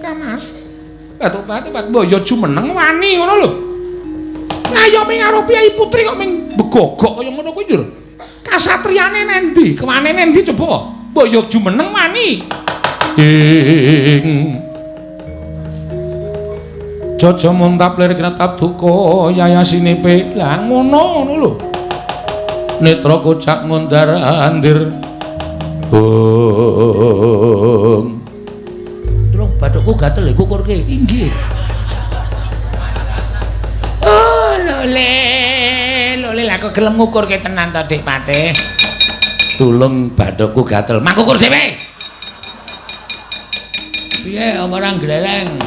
Kamas. Tobat boyo jumeneng wani ngono lho. Ngayomi karo Piai Putri kok ming begogok kaya ngono kuwi lho. Kasatriyane nendi? Kewane nendi coba? Boyo jumeneng wani. Jaja muntap lir kretap duka yayasinipe. Lah ngono lho. Netra kocak ngundar andir. Durung bathukku gatel kukurke. Inggih. Oh, lole lah kok gelem ngukurke tenan to Dik Patih. Tulung bathukku gatel. Makukur dhewe. Piye orang gleleng?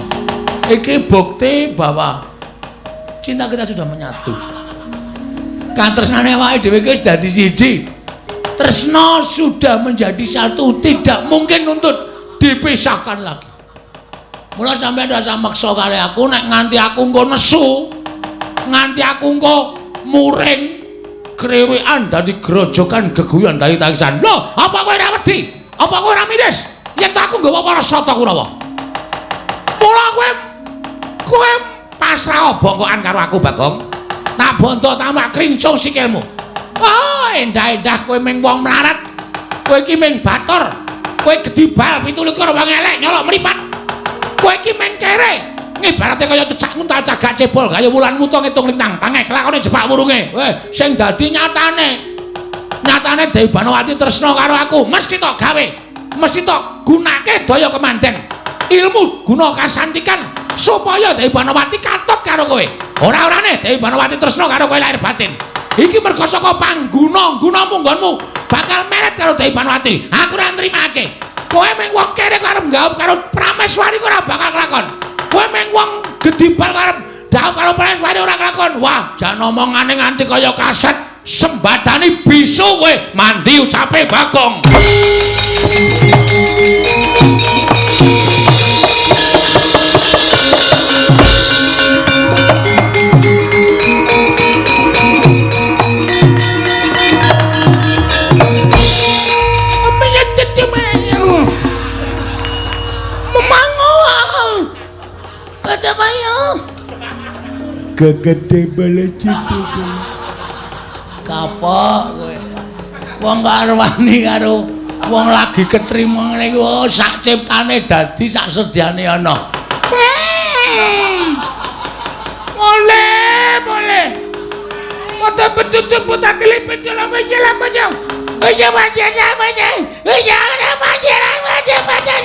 Iki bukti bahwa cinta kita sudah menyatu. Katresnane awake dhewe wis dadi siji. Tresna sudah menjadi satu, tidak mungkin untuk dipisahkan lagi. Mula sampeyan rasa maksa kali aku nek nganti aku engko nesu, nganti aku engko muring krewekan dadi grojokan geguyon dadi tangisan. Lho, apa kowe ora wedi? Apa kowe ora miris? Yen tak aku nggawa para sata Kurawa. Mula kowe pasrah bongkokan karo aku Bagong. Tak bondo tamak krincung sikilmu. Oh, endah-endah kowe ming wong mlarat. Kowe iki ming batur. Kowe gedibal 17 wong elek nyolok mripat. Kowe iki ming kere. Ibarate kaya cecak nguntal cagak cebol kaya wulan wuta ngitung lintang. Tangeh kelakone jebak wurunge. Sing dadi nyatane Dewi Banowati tresna karo aku. Mesti tok gawe. Mesti tok gunake daya kemanten. Ilmu guna kasantikan supaya Dewi Banawati katut karo kowe. Ora-orane Dewi Banawati tresna karo kowe lahir batin. Iki mergo saka pangguna munggonmu bakal meret karo Dewi Banawati. Aku ora nrimake. Kowe mung wong kere karep nggaup karo Prameswari ora bakal kelakon. Kowe mung wong gedibal karep ndaup karo Prameswari ora kelakon. Wah, jan omongane nganti kaya kaset sembadani bisu kowe mandi ucape Bagong. Gegede bale citu kapok kowe wong karo wani karo wong lagi ketrima ngene iki oh sak ciptane dadi sak sediane ana boleh foto betutuk putar kelipet jalan panjang aja macam aja ada macam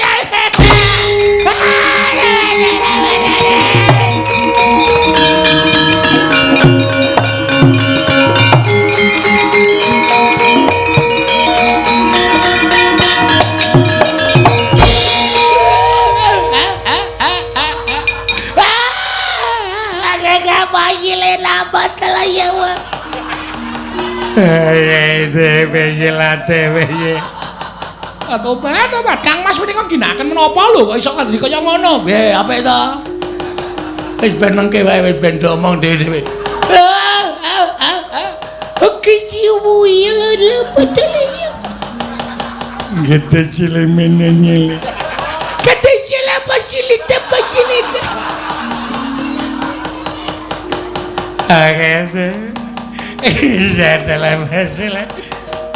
Tobat Kang Mas menika ginaken menapa lho kok iso kadri kaya ngono. Piye apik to? Wis ben mengke wae wis ben omong dhewe-dhewe. Oke ciumu ya betelnya. Gede sile menenye. Gede sile pasilite. Agete. Iya dalam hasil.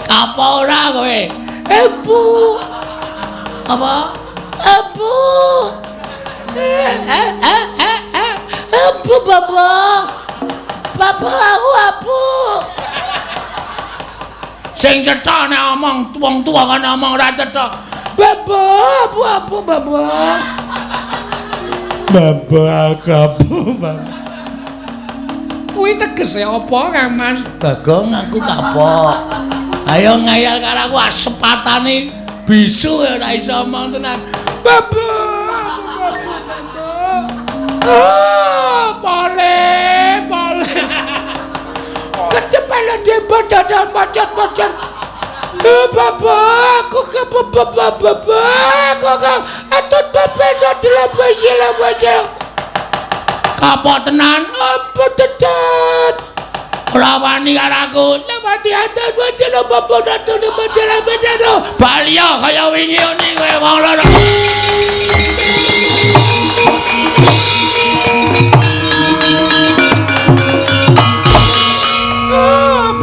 Apa ora kowe? Ebu. Apa? Ebu. Ebu bapa. Bapa aku abu. Sing cetha nek omong wong tuwa kan omong ora cetha. Bapa, abu bapa. Bapa aku abu bapa. Kuwi tegese apa Kang Mas? Bagong aku kapok. Ayo ngayal karo aku asepatane bisu ora iso omong tenan. Baba. Boleh. Ketepala debat dadan macet-macet. Baba, aku ke baba. Aku atut baba dilabas. Kapok tenan apa tetet ora wani karo aku lewati adat wajah bapa datu bener Balia kaya wingi ngene kowe wong loro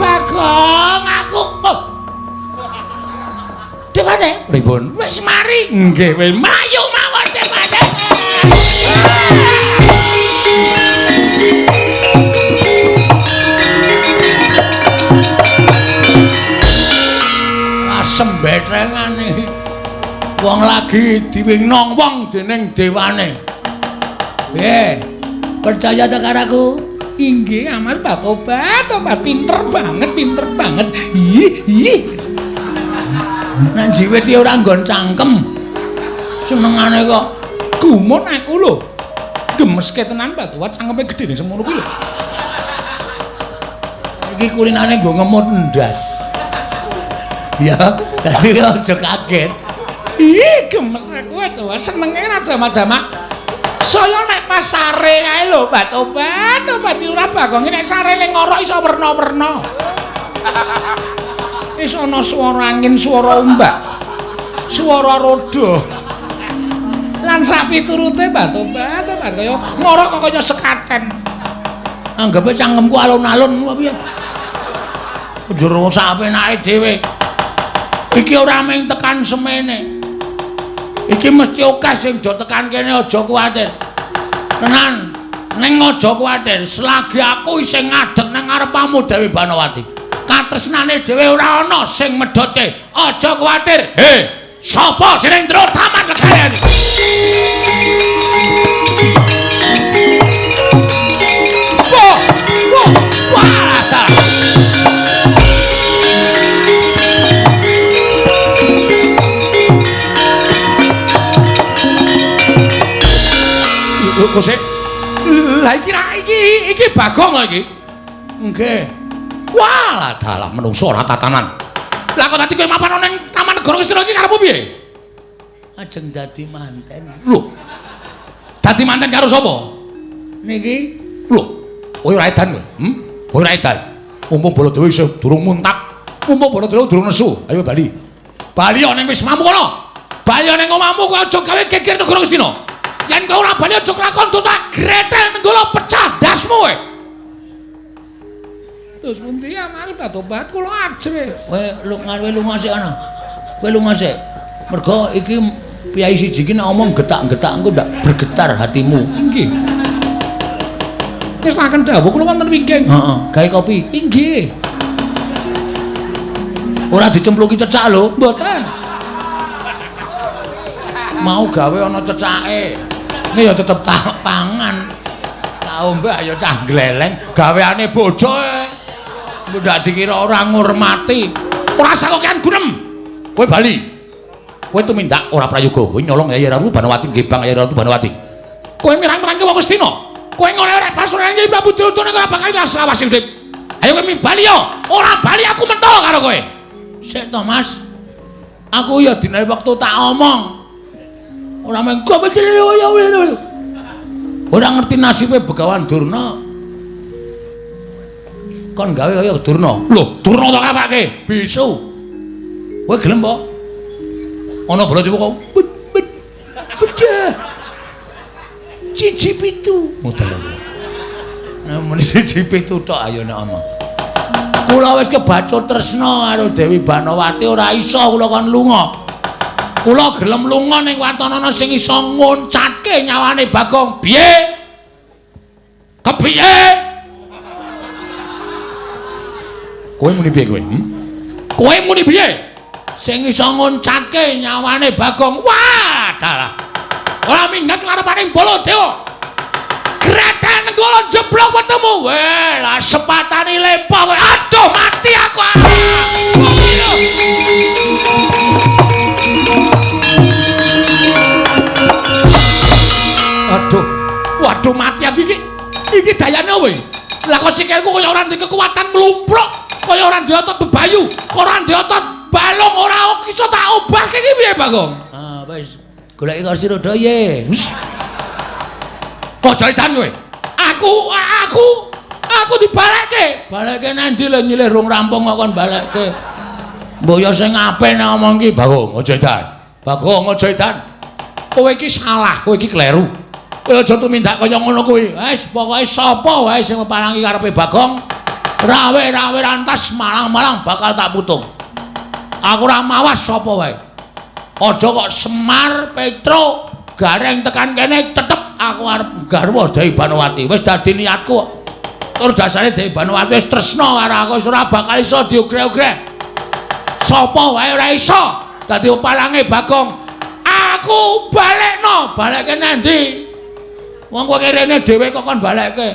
Bagong aku Dewate pripun wis mari nggih wis mlayu mawon Dewate sembetrengane wong lagi diwingno wong dening dewane. Percaya ta karo aku? Inggih, Amat Pak Obat pinter banget. Nang jiwit iki ora nggon cangkem. Senengane kok gumun aku lho. Gemeske tenan Pak Obat cangkeme gedene semono kuwi lho. Iki kulinane nggo ngemut ndas. Ya, tapi aja kaget. Ih, gemes aku to, senenge ra jamak-jamak. Saya nek pasare ae lho, Mbak Tobat ora Bagong nek sare ning ngorok iso werna-werna. Wis ana swara angin, swara ombak, swara roda. Lan sak piturute Mbak Tobat kaya ngorok kok kaya sekaten. Anggape cangkemku alun-alun piye? Njero sapenake dhewe. Iki ora mung tekan semene. Iki mesti akeh sing do tekan kene aja kuwatir. Tenan, ning aja kuwatir, selagi aku isih ngadeg nang ngarepmu Dewi Banawati. Katresnane dhewe ora ana sing medhote. Aja kuwatir. Sapa sing ndro taman legane iki? Lho sik. Lah iki Bagong lho iki. Nggih. Walah dalah menungso ora tatanan. Lah kok dadi kowe mapan ning Taman Negara Ngastina iki karepmu piye? Ajeng dadi manten. Lho. Dadi manten karo sapa? Niki lho, kowe ora edan kowe. Kowe ora edan. Mumpung Baladewa isih durung muntap. Mumpung Baladewa durung nesu. Ayo bali. Bali ning wis mampu kono. Bali ning omahmu kowe aja gawe geger Negara Ngastina. Yen kowe ora bali aja kelakon tak gretel nenggala pecah dasmu kowe. Terus pundi ya Mas Batobat kula ajre. Kowe lunga sik ana. Kowe lunga sik. Mergo iki piyai siji iki nek omong getak-getak engko ndak bergetar hatimu. Nggih. Wis makan dawuh kula wonten wingking. Heeh, gawe kopi. Inggih. Ora dicempluki cecak lho. Mboten. Mau gawe ana cecake. Ini ya tetep pangan. Tak ombak ya cah gleleng, gaweane bojo. Ndak dikira ora ngurmati. Ora sakokean gunem. Kowe bali. Kowe tumindak ora prayoga. Kowe nyolong Yayi Ratu Banawati ngebang Yayi Ratu Banawati. Kowe mirang-mirangke wong Astina. Kowe ngoleh-oleh pasurunan Yayi Prabu Duryudana kowe bakal lawas urip. Ayo kowe bali yo. Ora bali aku mentol karo kowe. Sik to, Mas. Aku ya dina wektu tak omong. Ora mengko ora ngerti nasibe Begawan Durna. Kon gawe kaya Durna. Lho, Durna tak kapake. Bisu. Kowe gelem po? Ana Baladewa kok. Pecah. Cici pitu. Muter. Nah, muni cici pitu tok ayo nek omong. Kula wis kebacut tresna karo Dewi Banawati ora iso kula kon lunga. Kula gelem lunga ning watanana sing iso nguncatke nyawane Bagong. Piye? Kepiye? Kowe muni piye kowe? Kowe muni piye? Sing iso nguncatke nyawane Bagong. Wah, dalah. Ora minggat ngarepaning Baladewa. Greten nenggala jeblok bertemu. Weh, lah sepatane lempo kowe. Aduh, mati aku. Aduh. Waduh mati aku iki. Iki dayane opo iki? Lah kok sikilku kaya ora ndek kekuatan mlumpruk, kaya ora ndek otot bebayu, kok ora ndek otot balung ora iso tak obahke iki piye, Bagong? Ah, wis. Goleki kursi roda ye. Aja edan kowe. Aku dibalekke. Balekke nendi lho nyilih rung rampung kok kon balekke. Mboyo sing apik nek ngomong iki, Bagong, aja edan. Bagong, aja edan. Kowe iki salah, kowe iki kleru. Kowe aja tumindak kaya ngono kuwi. Wis pokoke sapa wae sing mepalangi karepe Bagong, rawe-rawe rantas malang-malang bakal tak putung. Aku ora mawas sapa wae. Aja kok Semar, Petro, Gareng tekan kene tetep aku arep garwa Dewi Banawati. Wis dadi niatku. Tur dasare Dewi Banawati wis tresna karo aku, wis ora bakal iso diogreh-ogreh. Sapa wae ora iso dadi palange Bagong. Aku balekno, balekke nendi? Wong kowe rene dhewe kok kon balekke.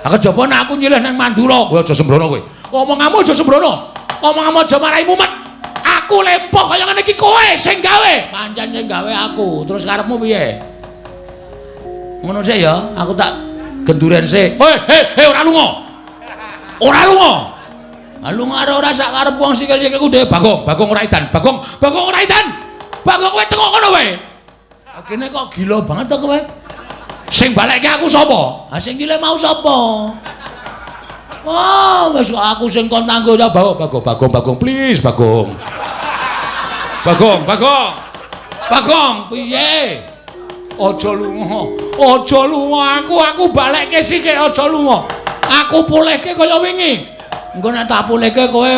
Lah kejaba nek aku nyilih nang Mandura, kowe aja sembrono kowe. Omonganmu aja sembrono. Omonganmu aja marai mumet. Aku lempoh kaya ngene iki kowe sing gawe. Pancen sing gawe aku. Terus karepmu piye? Ngono sik ya, aku tak genduren sik. Hei, ora lunga. Ora lunga. Ah lunga ora sak karep wong sikil-sikilku dhewe. Bagong ora edan. Bagong ora edan. Bagong kowe tengok kono wae. Kene kok gila banget to kowe. Sing balekke aku sapa? Ah sing gile mau sapa? Oh, wis aku sing kon tanggo ya Bagong, please Bagong. Bagong, piye? Aja lunga aku balekke sik aja lunga. Aku pulihke kaya wingi. Engko nek tak pulihke kowe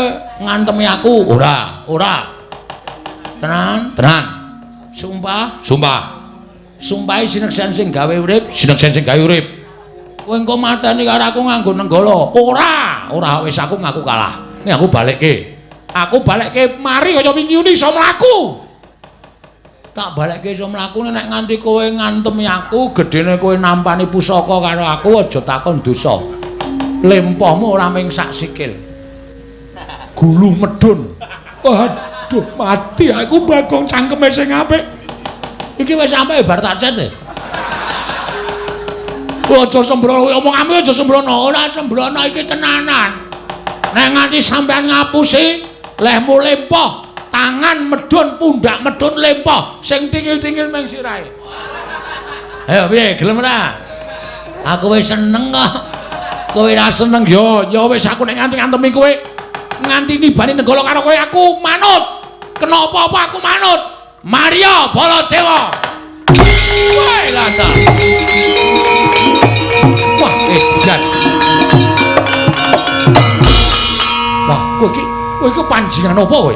ngantemi aku. Ora. Tenan. Sumpah. Sumpahe sineksen sing gawe urip. Kowe engko mateni karo aku nganggo nenggala. Ora wis aku ngaku kalah. Nek aku balekke. Mari kaya wingi iso mlaku. Tak balekke iso mlaku nek nganti kowe ngantemi aku, gedene kowe nampani pusaka karo aku aja takon dosa. Lempohmu ora ming sak sikil. Gulu medun. Waduh, mati aku Bagong cangkeme sing apik. Iki wis sampe bar tak cet. Aja sembrono, omongane aja sembrono, ora sembrono iki tenanan. Nek nganti sampean ngapusi, lehmu lempoh, tangan medun, pundak medun lempoh, sing tingil-tingil meng sirahe. Ayo piye, gelem ora? Aku wis seneng kok. Kowe ra seneng ya wis aku nek nganti ngantemi kowe nganti nibani negara karo kowe aku manut. Kena apa-apa aku manut. Maria Baladewa. Wah, lata. Wah, edan. Wah, kowe iki panjingan apa kowe?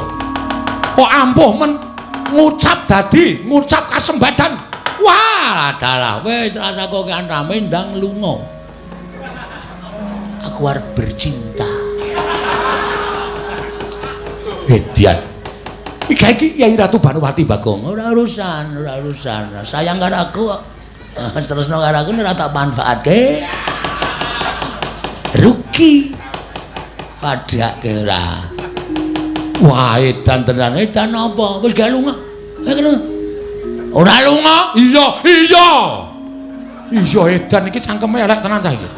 Kok ampuh men ngucap kasembadan. Wah, dalah wis rasa kok kan rame ndang lunga. Aku arep bercinta. Edian. Iki Yai Ratu Banowati Bagong. Ora urusan. Sayang karo aku kok. Terusno karo aku ora tak manfaatke. Rugi. Padake ora. Wah, edan tenan. Edan apa? Wis gak lunga. Kene. Ora lunga? Iya. Iya edan iki cangkeme elek tenan cah iki.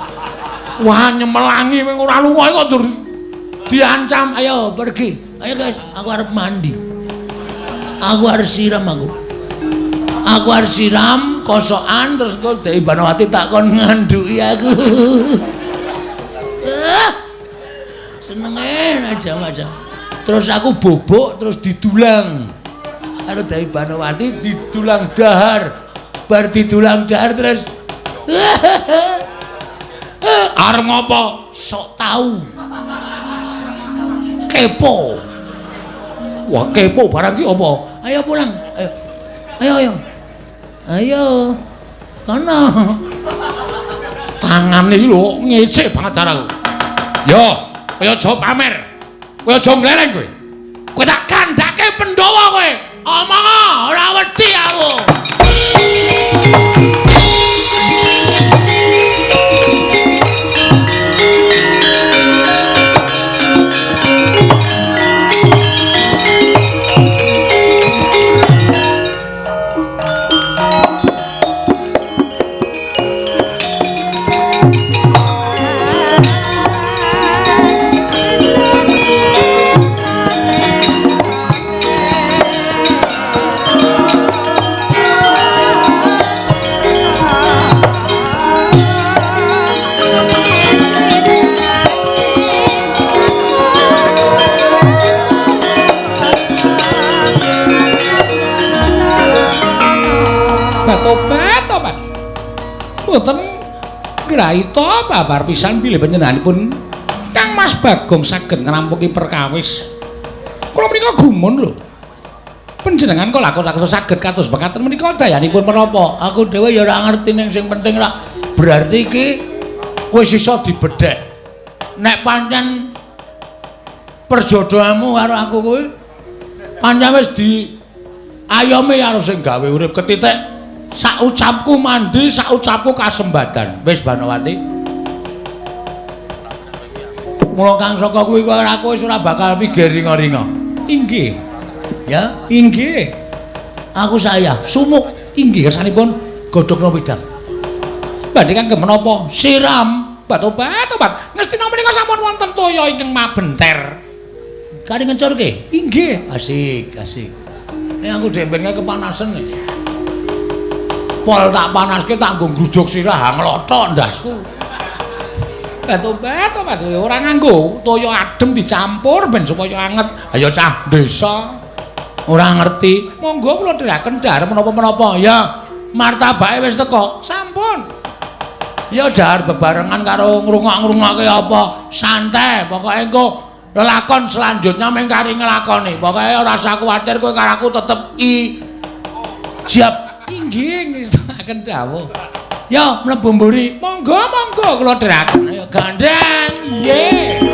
Wah, nyemelangi wing ora lunga kok dur diancam. Ayo pergi. Ayo guys, aku arep mandi. Aku arep siram aku. Aku arep siram kosokan terus kok Dewi Banowati tak kon nganduki aku. Senenge aja. Terus aku bobok terus didulang. Karo Dewi Banowati didulang dahar. Bar didulang dahar terus arep ngopo? Sok tahu. Kepo. Wah, kepo barang ki apa? Ayo pulang. Ayo. Kono. Tangane iki lho ngecek banget karo. Yo, kaya aja pamer. Kowe aja nglereng kowe. Kowe tak kandhake Pandhawa kowe. Omong ora wedi aku. Tobat. Mboten graita babar pisan bilih panjenenganipun Kang Mas Bagong saged ngrampungi perkawis. Kula menika gumun lho. Panjenengan kok lakon-lakon saged kados mekaten menika dayanipun menapa? Aku dhewe ya ora ngerti ning sing penting rak berarti iki wis iso dibedhek. Nek pancen perjodohanmu karo aku kuwi pancen wis diayomi karo sing gawe urip ketitik. Sak ucapku mandi, sak ucapku kasembadan. Wis Banowati. Mula Kang Saka kuwi kok aku wis ora bakal mikir ringa-ringa. Inggih. Ya, inggih. Aku saya sumuk inggih kersanipun godhogna wedang. Badhe kangge menapa? Siram. Tobat. Ngestina menika sampun wonten toya ingkang mabenter. Kari ngencurke? Inggih. Asik. Nek aku dempenge kepanasan nih. Pol tak panaske tak nggo ngrujuk sirah nglothok ndasku. Tobat ora nganggo toya adem dicampur ben supaya anget. Ayo cah desa ora ngerti. Monggo kula dheraken dhahar menapa-menapa. Ya martabake wis teko. Sampun. Ya dhahar bebarengan karo ngrungok-ngrungokke apa. Santai, pokoke engko lelakon selanjutnya mung kari nglakoni. Pokoke ora usah kuwatir kowe karo aku tetep siap. Inggih ngestaken dawuh. Ya mlebu mburi. Monggo kula dheraken. Ayo gandeng. Nggih.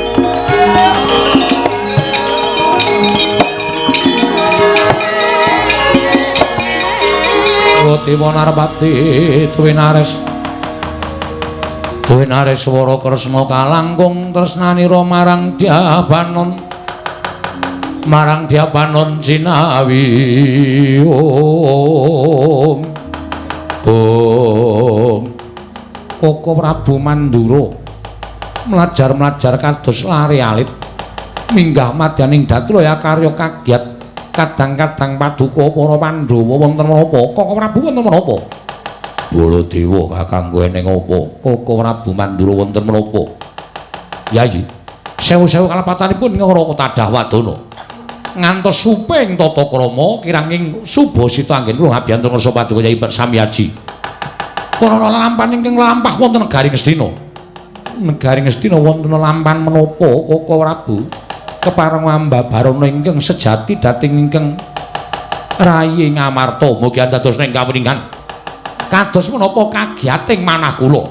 Dewa Narpati Duwe nares swara Kresna kalangkung tresnanira marang Dyabanon. Marang Dyabanon sinawi Koko Prabu Mandura melajar kados lare alit minggah madyaning Datraya karya kagiat kadang-kadang paduka para Pandhawa wonten menapa Koko Prabu wonten menapa Baladewa kakangku eneng apa Koko Prabu Mandura wonten menapa Yayi sewu-sewu kalepatanipun Raka Tadah Wadana ngantos suping tata krama kiranging Subasita anggen kula ngabiyantun ngarsa paduka Yayi Samyaji karana lampahan ingkang lampah wonten negari Ngastina wonten lampahan menapa Koko Prabu kepareng ambabarana ingkang sejati dating ingkang rayi ngamarta mugi dados ning kawiningan kados menapa kagiyating manah kula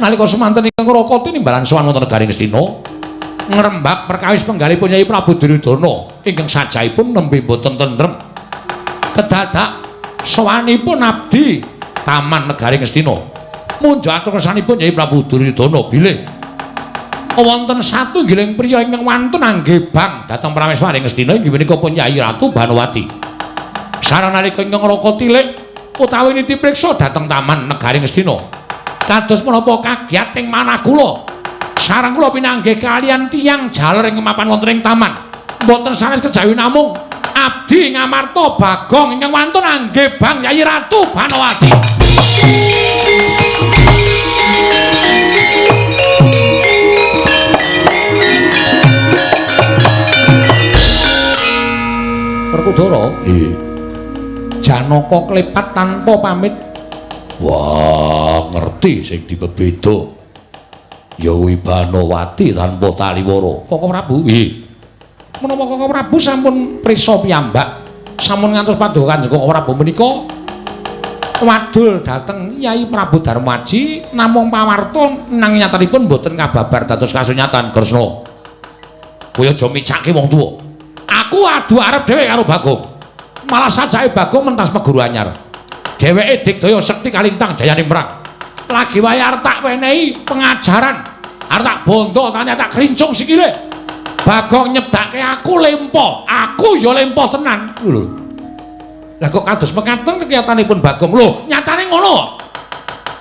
nalika semanten ingkang Raka tinimbalan sowan wonten negari Ngastina ngrembak perkawis penggalipun Nyai Prabu Duryudana ingkang sajaipun nembe boten tentrem kedadak sowanipun abdi taman negari Ngastina munjuk atur kersanipun Nyai Prabu Duryudana bilih wonten satunggiling priya ingkang wantun anggebang dhateng prameswari Ngastina inggih menika pun Nyai Ratu Banowati sareng nalika ingkang Raka tilik utawi nitipriksa dhateng taman negari Ngastina kados menapa kagiyating manah kula sareng kula pinanggih kaliyan tiyang jaler ing mapan wonten ing taman mboten sanes kejawi namung abdi ngamarta Bagong ingkang wantun anggebang Nyai Ratu Banowati Werkudara nggih Janaka klepat tanpa pamit wah ngerti sing dibeda ya kuwi Banowati tanpa taliwara Koko Prabu nggih menapa Koko Prabu sampun prisa piyambak sampun ngantos paduka Kanjeng Koko Prabu menika wadul dhateng Nyai Prabu Darmaji namung pawarta nang nyatanipun boten kababar dados kasunyatan Kresna kowe aja micake wong tuwa aku adu arep dhewe karo Bagong malah sajake Bagong mentas meguru anyar dheweke digdaya sekti kalintang jayane perang lagi wae arep tak wenehi pengajaran arep tak bondo tak krincung sikile Bagong nyedake aku lempo aku ya lempo tenan lho lah kok kados mekaten kekiyatanipun Bagong lho nyatane ngono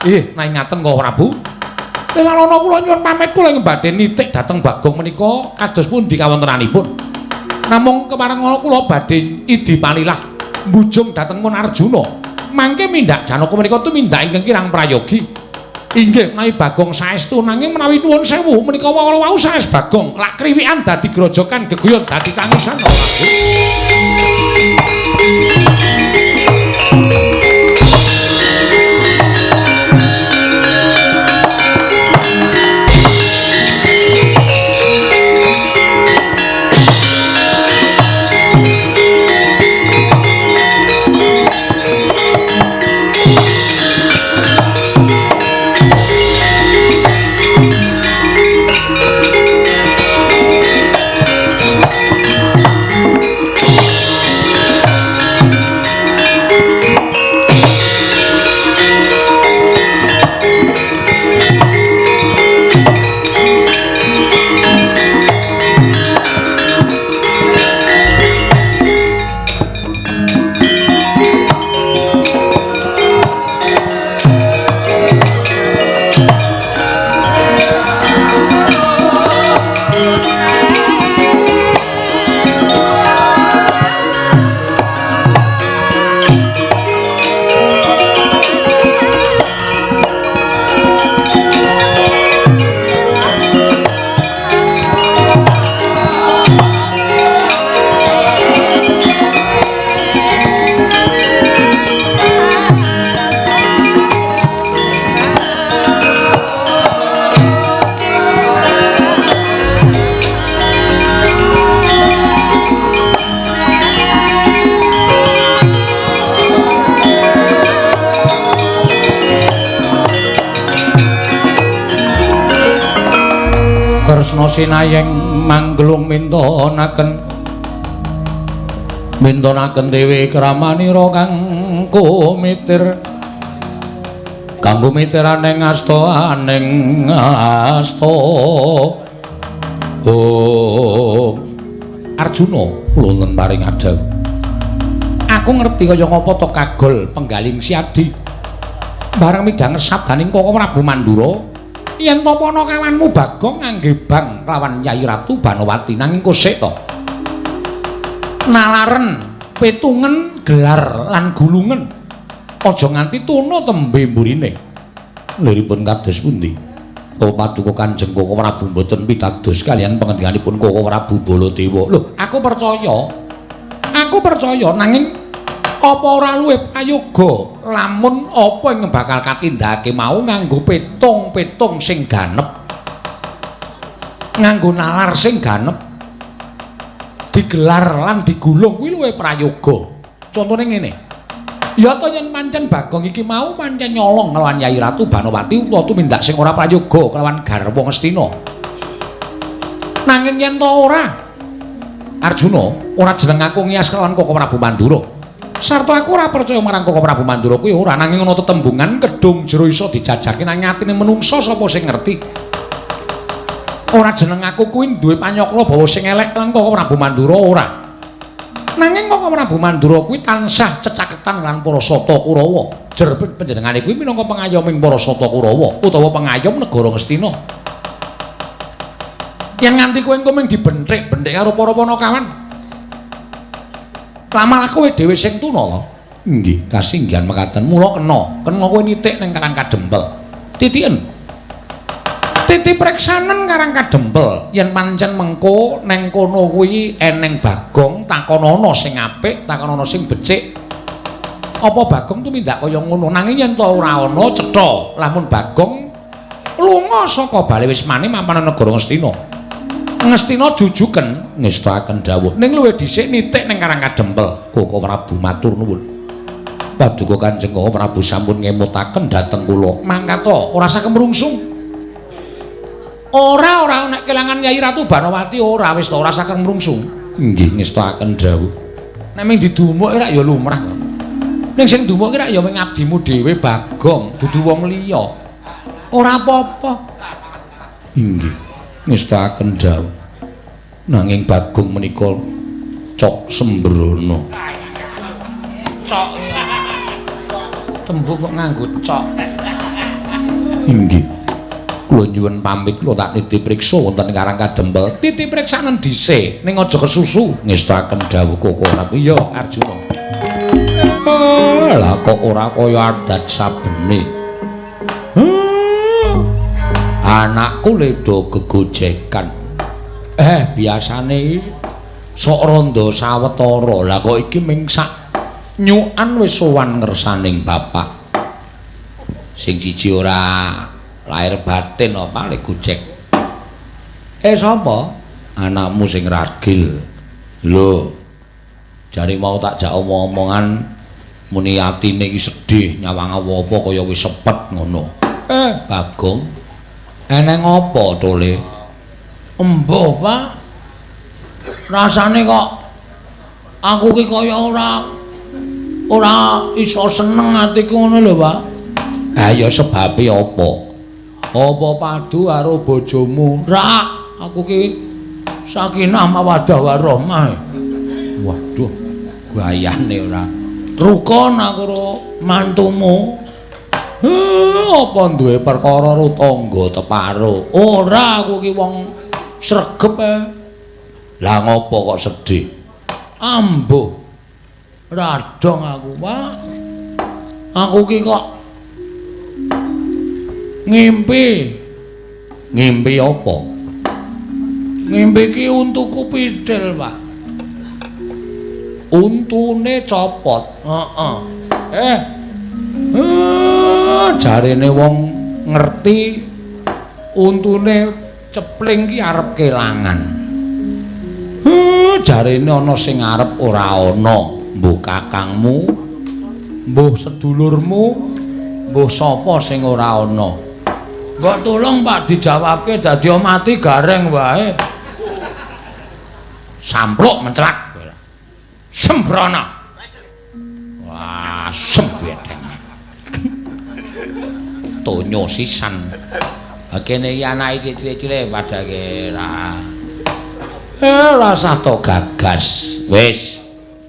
nek ngaten kok Prabu Lelana kula nyuwun pamit kula ing badhe nitik dhateng Bagong menika kados pundi kawontenanipun namung kepareng ngono kula badhe idi palilah mbujung dhateng Mun Arjuna mangke mindak Janaka menika tumindak ingkang kirang prayogi inggih menawi Bagong saestu nanging menawi nuwun sewu menika wau saes Bagong lak kriwikan dadi grojokan geguyon dadi tangisan Kresna sinayeng manggelung mintonaken dewe kramanira kang kumitir kanggo mitiraning asta aning asta Arjuna kula paring adhawu aku ngerti kaya ngapa to kagol penggaling siadi Bareng midhang sabdaning Koko Prabu Mandura, yen ta ana kawanmu Bagong ngangge bang lawan Yayi Ratu Banowati nanging kosek to. Nalaren, petungen, gelar lan gulungen. Aja nganti tuna tembe mburine. Liripun kados pundi? Paduka Kanjeng Koko Prabu mboten pitados kaliyan pangendikaanipun Koko Prabu Baladewa. Lho, aku percaya. Aku percaya nanging apa ora luwih prayoga lamun apa ing bakal katindakake mau nganggo petung-petung sing ganep. Nganggo nalar sing ganep. Digelar lan digulung kuwi luwih prayoga. Contone ngene. Ya to yen pancen Bagong iki mau pancen nyolong kelawan Yayi Ratu Banowati utawa tumindak sing ora prayoga kelawan garwa Ngastina. Nanging yen to ora Arjuna ora jeneng aku ngias kelawan Koko Prabu Mandura. Sarta aku ora percaya marang Koko Prabu Mandura kuwi ora nanging ana tetembungan kedung jero iso dijajake nang atine menungsa sapa sing ngerti. Ora jeneng aku kuwi duwe panyokla bawa sing elek lan Koko Prabu Mandura ora. Nanging Koko Prabu Mandura kuwi tansah cecaketan lan para sata Kurawa. Jer panjenengane kuwi minangka pengayoming para sata Kurawa utawa pengayom negara Ngastina. Yen nganti kowe engko mung dibenthik-benthik karo para Panakawan. Lamar kowe dhewe sing tuna lho. Nggih, kasinggihan mekaten. Mula kena kowe nitik ning Karang Kadempel. Titiken. Titi preksanen Karang Kadempel. Yen pancen mengko ning kono kuwi eneng Bagong, takonana sing apik, takonana sing becik. Apa Bagong tumindak kaya ngono? Nanging yen ta ora ana cetha, lamun Bagong lunga saka bale wismane mapan negara Ngastina. Ngastina jujuken ngestakaken dawuh ning luwih dhisik nitik ning Karang Kadempel. Koko Prabu matur nuwun. Paduka Kanjeng Koko Prabu sampun ngemutaken dhateng kula. Mangkata ora saged mrungsung. Ora nek kelangan Yayi Ratu Banowati ora wis ora saged mrungsung. Nggih ngestakaken dawuh. Nek mung didumuk ora ya lumrah to. Ning sing dumuk ora ya mung abdimu dhewe Bagong, dudu wong liya. Ora apa-apa. Inggih. Ngestakaken dawuh. Nanging Bagong menika cok sembrono. Cok. Tembung kok nganggo cok. Inggih. Kula nyuwun pamit kula tak nitih priksa wonten Karang Kadempel. Titih priksanen dhisik ning aja kesusu. Ngestakaken dawuh Koko Prabu. Ya Arjuna. Lah kok ora kaya adat sabene. Anakku ledo gegojekan. Biasane sok randa sawetara. Lah kok iki ming sak nyukan wis sowan ngersaning bapak. Sing siji ora lahir batin apa lek gojek. Sapa? Anakmu sing ragil. Lho. Jare mau tak jak omong-omongan muni atine iki sedih nyawang apa kaya wis sepet ngono. Bagong eneng apa tole? Embuh, Pak. Rasane kok aku ki kaya ora iso seneng atiku ngono lho, Pak. Ya sebabe apa? Apa padu karo bojomu? Ra, aku ki sakinah mawaddah warahmah. Waduh, gayane ora. Rukun aku karo mantumu. Apa duwe perkara tangga teparo? Ora, aku ki wong sregep. Lah ngopo kok sedih? Ambuh. Radong aku, Pak. Aku ki kok ngimpi. Ngimpi apa? Ngimpi ki untuku pidhil, Pak. Untune copot. Heeh. Jarene wong ngerti untune cepling ki arep kelangan. Jarene ana sing arep ora ana, mbuh kakangmu, mbuh sedulurmu, mbuh sapa sing ora ana. Mbok tulung Pak dijawabke dadi mati gareng wae. Sampluk menclak. Sembrono. Wah, sembedeng. Tonyo sisan. Kene iki anake cilik-cilik padake ra. Rasah to gagas. Wis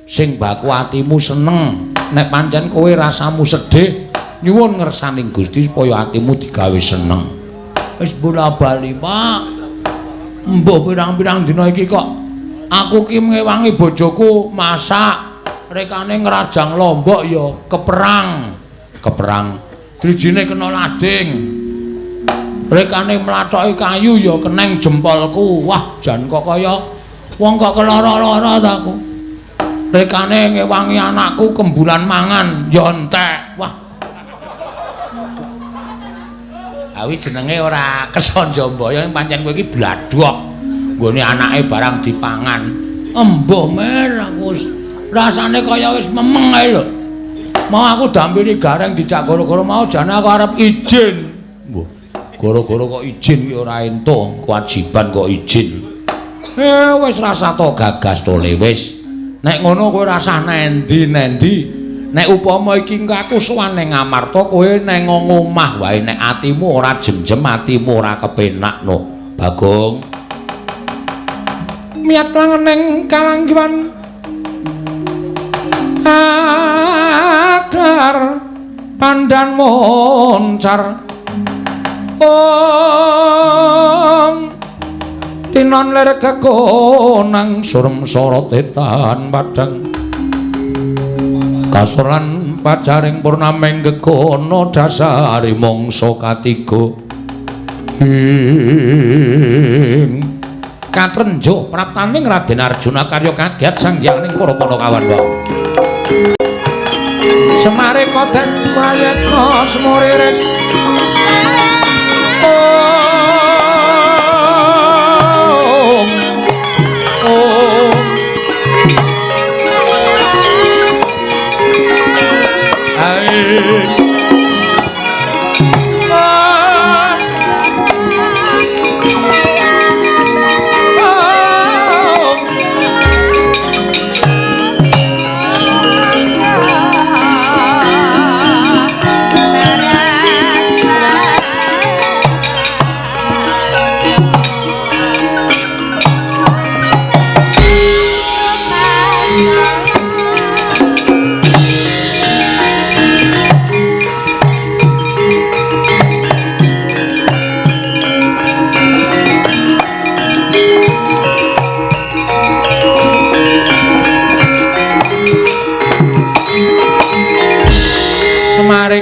sing baku atimu seneng. Nek pancen kowe rasamu sedih, Nyuwun ngersaning Gusti supaya atimu digawe seneng. Wis bola-bali, Pak. Mbah pirang-pirang dina iki kok aku ki ngewangi bojoku masak, rekane ngrajang lombok ya keperang. Drijine kena lading. Rekane mlathoki kayu ya keneng jempolku. Wah, jan kok kaya wong kok kelara-lara ta aku. Rekane ngewangi anakku kembulan mangan ya entek. Wah. Awi jenenge ora kesonjombaya pancen kowe iki bladhok. Nggone anake barang dipangan. Embuh mer aku rasane kaya wis memeng ae lho. Mau aku dampiri gareng dijak gara-gara mau jane aku arep izin. Mbah, gara-gara kok izin ki ora entuk, kewajiban kok izin. Wis rasa to gagas to le wis. Nek ngono kowe rasah nendi-nendi. Nek upama iki aku sowan ning Ngamarta kowe neng omah wae nek atimu ora jemjem atimu ora kepenak no. Bagong. Miat langen ning kalanggiwan. Aklar pandan moncar. Tinon ler kekonang surem sorotetan padang. Kasoran pacaring purnameng gegono dasari mangsa katiga. Katrenjo praptaning Raden Arjuna karya kagiat sangyaning para Pandhawa. Semare koden prayetna semuriris.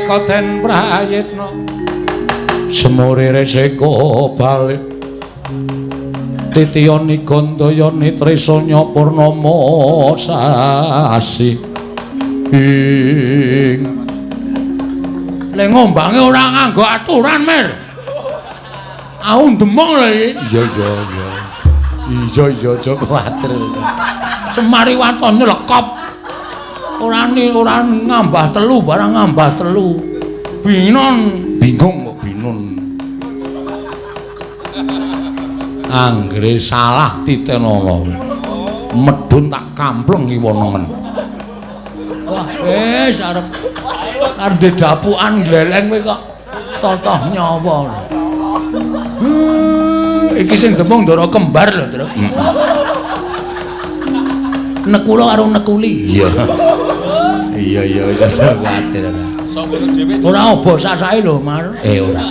Koden prayitna semurire seko bali titiyani gandayani tresanya purnama sasi le ngombange ora nganggo aturan mer aku ndemong lho iya aja kuwatir Semari watone lekop ora ngambah telu barang ngambah telu binon bingung kok binun anggere salah titenono medun tak kampleng iwonengen wah wis arep dapukan gleleng kowe kok totoh nyawa iki sing demung ndara kembar lho Tru nekula karo nekuli iya wis kuwatir ora obo sasae lho Mar ora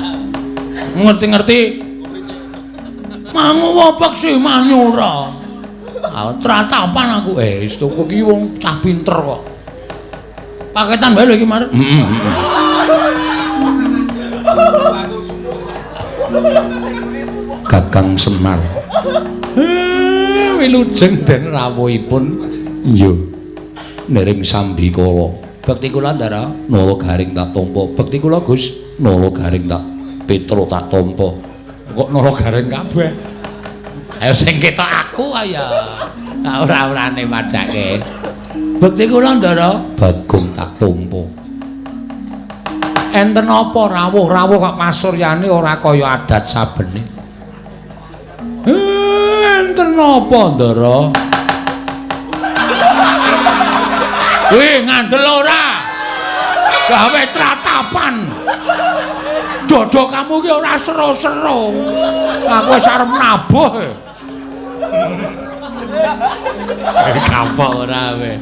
ngerti-ngerti mangu apa sih manyura tratapan aku wis tuku iki wong cah pinter kok paketan wae lho iki Mar Kakang Semar wilujeng den rawuhipun iya nering sambikala bekti kula ndara nala garing tak tampa bekti kula Gus nala garing tak Petro tak tampa kok nala garing kabeh ayo sing ketok aku ayo ora-orane madake bekti kula ndara Bagong tak tampa enten apa rawuh kok pasuryane ora kaya adat sabene enten apa ndara kowe ngandel ora gawe tratapan dodo kamu ki ora sero-sero aku wis arep nabuh kapok ora we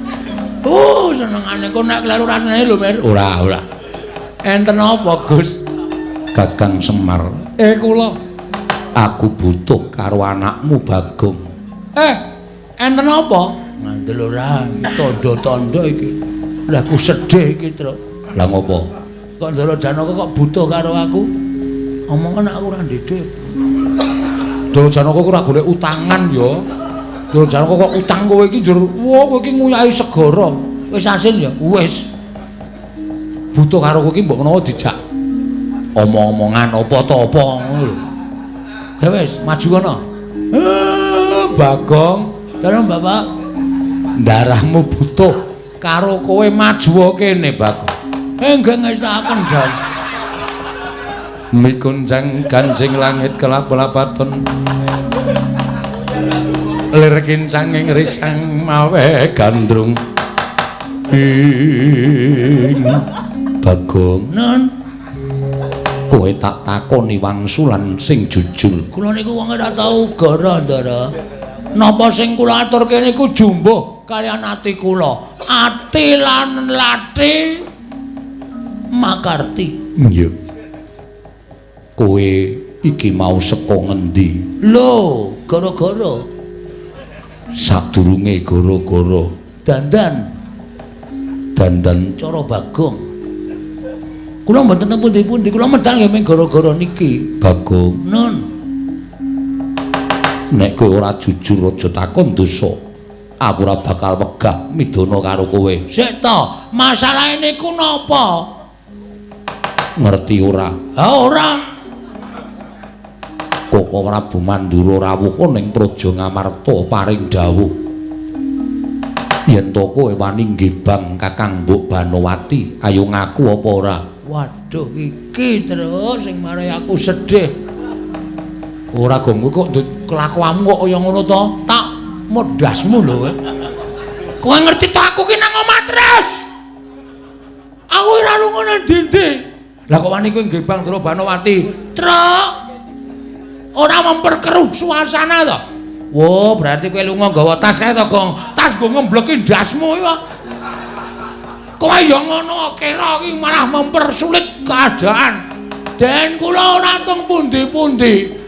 senengane kok nek kleru rasane lho Mir ora Enten apa, Gus? Kakang Semar. Kula. Aku butuh karo anakmu Bagong. Enten apa? Ngandel ora tanda-tanda iki. Lah aku sedih iki, Tru. Lah ngopo? Kok Ndara Janaka kok butuh karo aku? Omong anakku ora ndedhe. Ndara Janaka ora golek utangan ya. Ndara Janaka kok utang kowe iki njur, wah kowe iki nguyahi segara. Wis asin ya? Wis. Butuh karo kowe iki mbok menawa dijak omong-omongan apa ta apa ngono lho. Ya wis, maju kono. Bagong, terus Bapak, darahmu butuh karo kowe maju kene, Bagong. Enggak ngestaken dan. Mikunjang Ganjing langit kelap-lapaton. Lir kincang ing risang mawe gandrung. Bagong, Nun. Kowe tak takoni wangsulan sing jujur. Kula niku wong ora tau gara, Ndara. Napa sing kula aturke niku jumbuh kaliyan ati kula. Ati lan lati makarti. Nggih. Kowe iki mau saka ngendi? Lho, gara-gara. Sadurunge gara-gara dandan cara Bagong. Kula mboten teng pundi-pundi, kula medal nggih mung gara-gara niki. Bagong, Nun. Nek kowe ora jujur aja takon dosa. Aku ora bakal wegah midana karo kowe. Sik to, masalahe niku napa? Ngerti ora? Ha ora. Koko Prabu Mandura rawuh ning Praja Ngamarta paring dawuh. Yen to kowe wani nggibang Kakang Mbok Banowati, ayo ngaku apa ora? Waduh iki terus sing mare aku sedih. Ora gongku kok kelakuanmu kok kaya ngono to? Tak modasmu lho. Kowe ngerti to aku ki nang omah terus. Aku ora lunga nang ndi-ndi. Lah kok wani kowe nggibang Ndara Banowati? Truk. Ora memperkeruh suasana to. Wo, berarti kowe lunga nggawa tas kae to, Gong. Tas go ngembleki ndasmu iki kok. Kowe ya ngono kira iki malah mempersulit keadaan. Den kula ora teng pundi-pundi.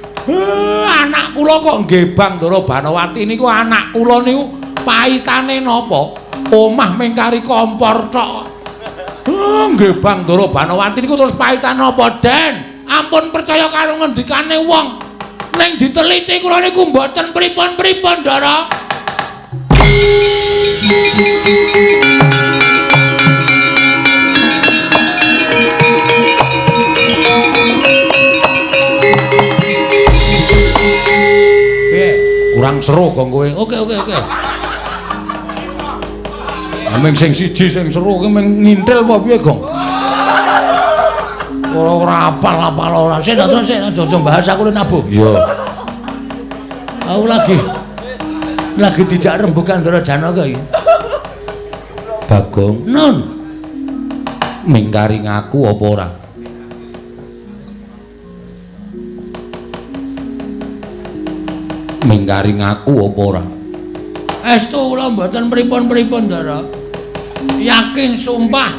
Anak kula kok nggibang Ndara Banowati niku anak kula niku pahitane napa? Omah ming kari kompor tok. Nggibang Ndara Banowati niku terus pahitane napa, Den? Ampun percaya karo ngendikane wong. Ning diteliti kula niku mboten pripun-pripun, Ndara. Kurang seru kok kowe. Oke. Ameng sing siji sing seru ki meng ngintil apa piye, Gong? Ora apal-apal ora. Sik aja bahas aku nabuh. Iya. Aku lagi dijak rembugan Ndara Janaka iki. Bagong, Nun. Mingkari ngaku apa ora? Mingkari ngaku apa ora? Estu kula mboten pripun-pripun, Ndara. Yakin sumpah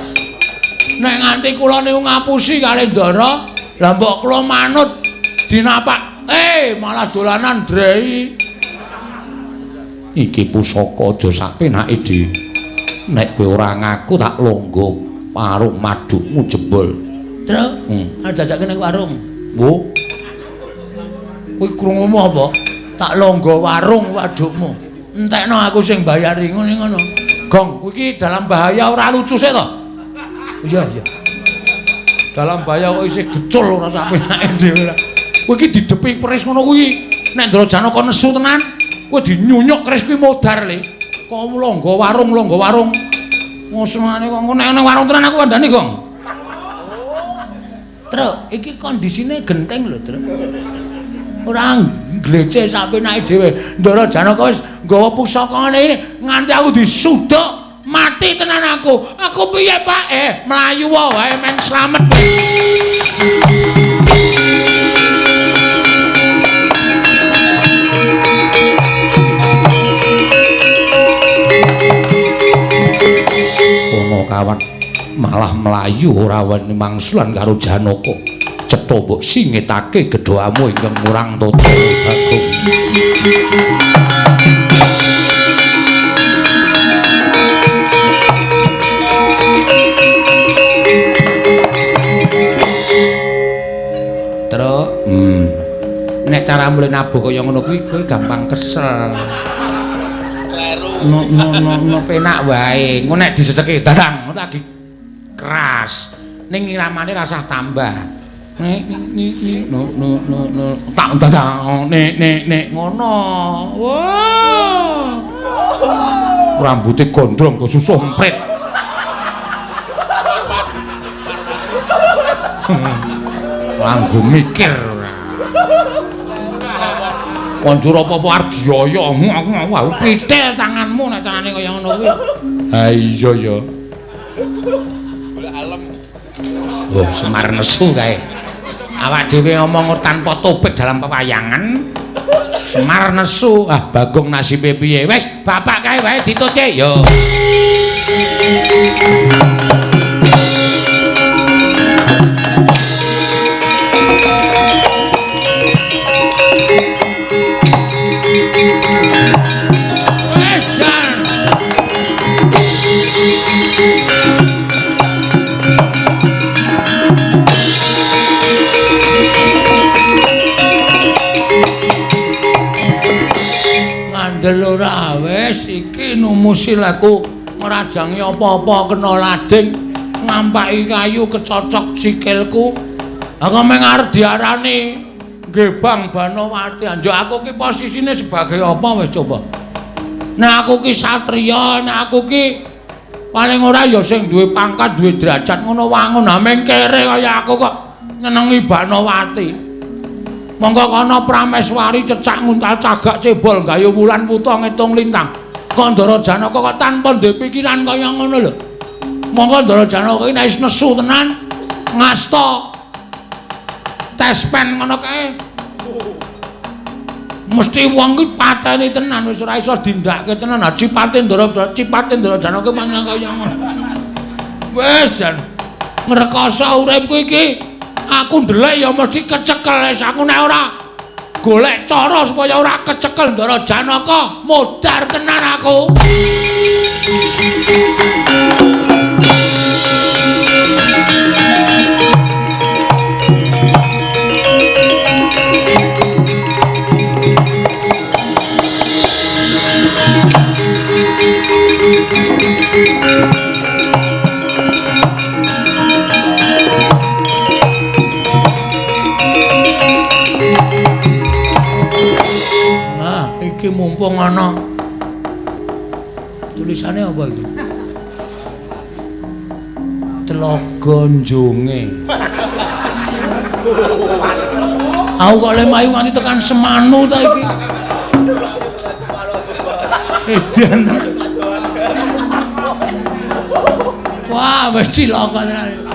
nek nganti kula niku ngapusi kali Ndara, lah mbok kula manut dinapak. Malah dolanan drei. Iki pusaka aja sapenake dhewe. Nek kowe ora ngaku tak longgo warung madukmu jebol. Truk, ajak kene warung. Wo. Kowe krungumu apa? Tak longgo warung wadukmu. Entekno aku sing bayari ngono. Gong, kowe iki dalam bahaya ora lucu sik to? Iya. Dalam bahaya kok isih gecul ora sapenake dhewe. Kowe iki didepi keris ngono kuwi. Nek Ndara Janaka nesu tenan, kowe dinyunyuk keris kuwi modar le. Kok longgo warung. Ngosmane kok nek warung tenan aku kandhane, Gong. Truk, iki kondisine genteng lho, Truk. Ora glece sapenake dhewe. Ndara Janaka wis nggawa pusakane nganti aku disuduk, mati tenan aku. Aku piye, Pak? Mlayu wae men slamet. Ono kawan malah melayu ora wani mangsulan karo Janaka. Cetha mbok singetake gedhoamu ingkang murang tata Bagong. Terus nek cara mulih nabuh kaya ngono kuwi kowe gampang kesel. No penak wae. Engko nek diseseki dadang lagi keras. Ning iramane rasah tambah. No tak dadang nek ngono. Wah. Rambuté gondrong kok susuh emprit. Langgo mikir ora. Konjur apa-apa Arjaya, aku pitil tanganmu nek carane kaya ngono kuwi. Ha iya ya. Golek alem. Oh, Semar nesu kae. Awak dhewe ngomong tanpa topik dalam pewayangan. Semar nesu, Bagong nasibe piye? Wis, bapak kae wae ditutke. Yo. Ngandel ora wis iki numusilaku ngrajangi apa-apa kena lading ngampaki kayu kecocok sikilku. Aku meng arep diarani Gebang Banowati. Anjo aku ki posisine sebagai apa wis coba. Nek aku ki satriya, nek aku ki paling ora ya sing duwe pangkat, duwe derajat ngono wangun. Ha meng kere kaya aku kok nyenengi Banowati. Monggo kana Prameswari cecak nguntal cagak cebol gayo wulan puta ngitung lintang. Kok Ndara Janaka kok tanpa ndek pikiran kaya ngono lho. Monggo Ndara Janaka iki nek wis nesu tenan ngasta tespen ngono kae. Mesti wong iki pateni tenan wis ora iso dindakke tenan. Cipate Ndara Janaka panjang kaya ngono. Wis jan ngrekoso uripku iki. Aku ndelek ya mesti kecekel wis aku nek ora golek cara supaya ora kecekel Ndara Janaka modar tenan aku. Iki mumpung ana tulisane apa iki? Telaga Njonge. Aku kok le mayu nganti tekan Semanu ta iki. Edan. Wah, wis cilaka tenan.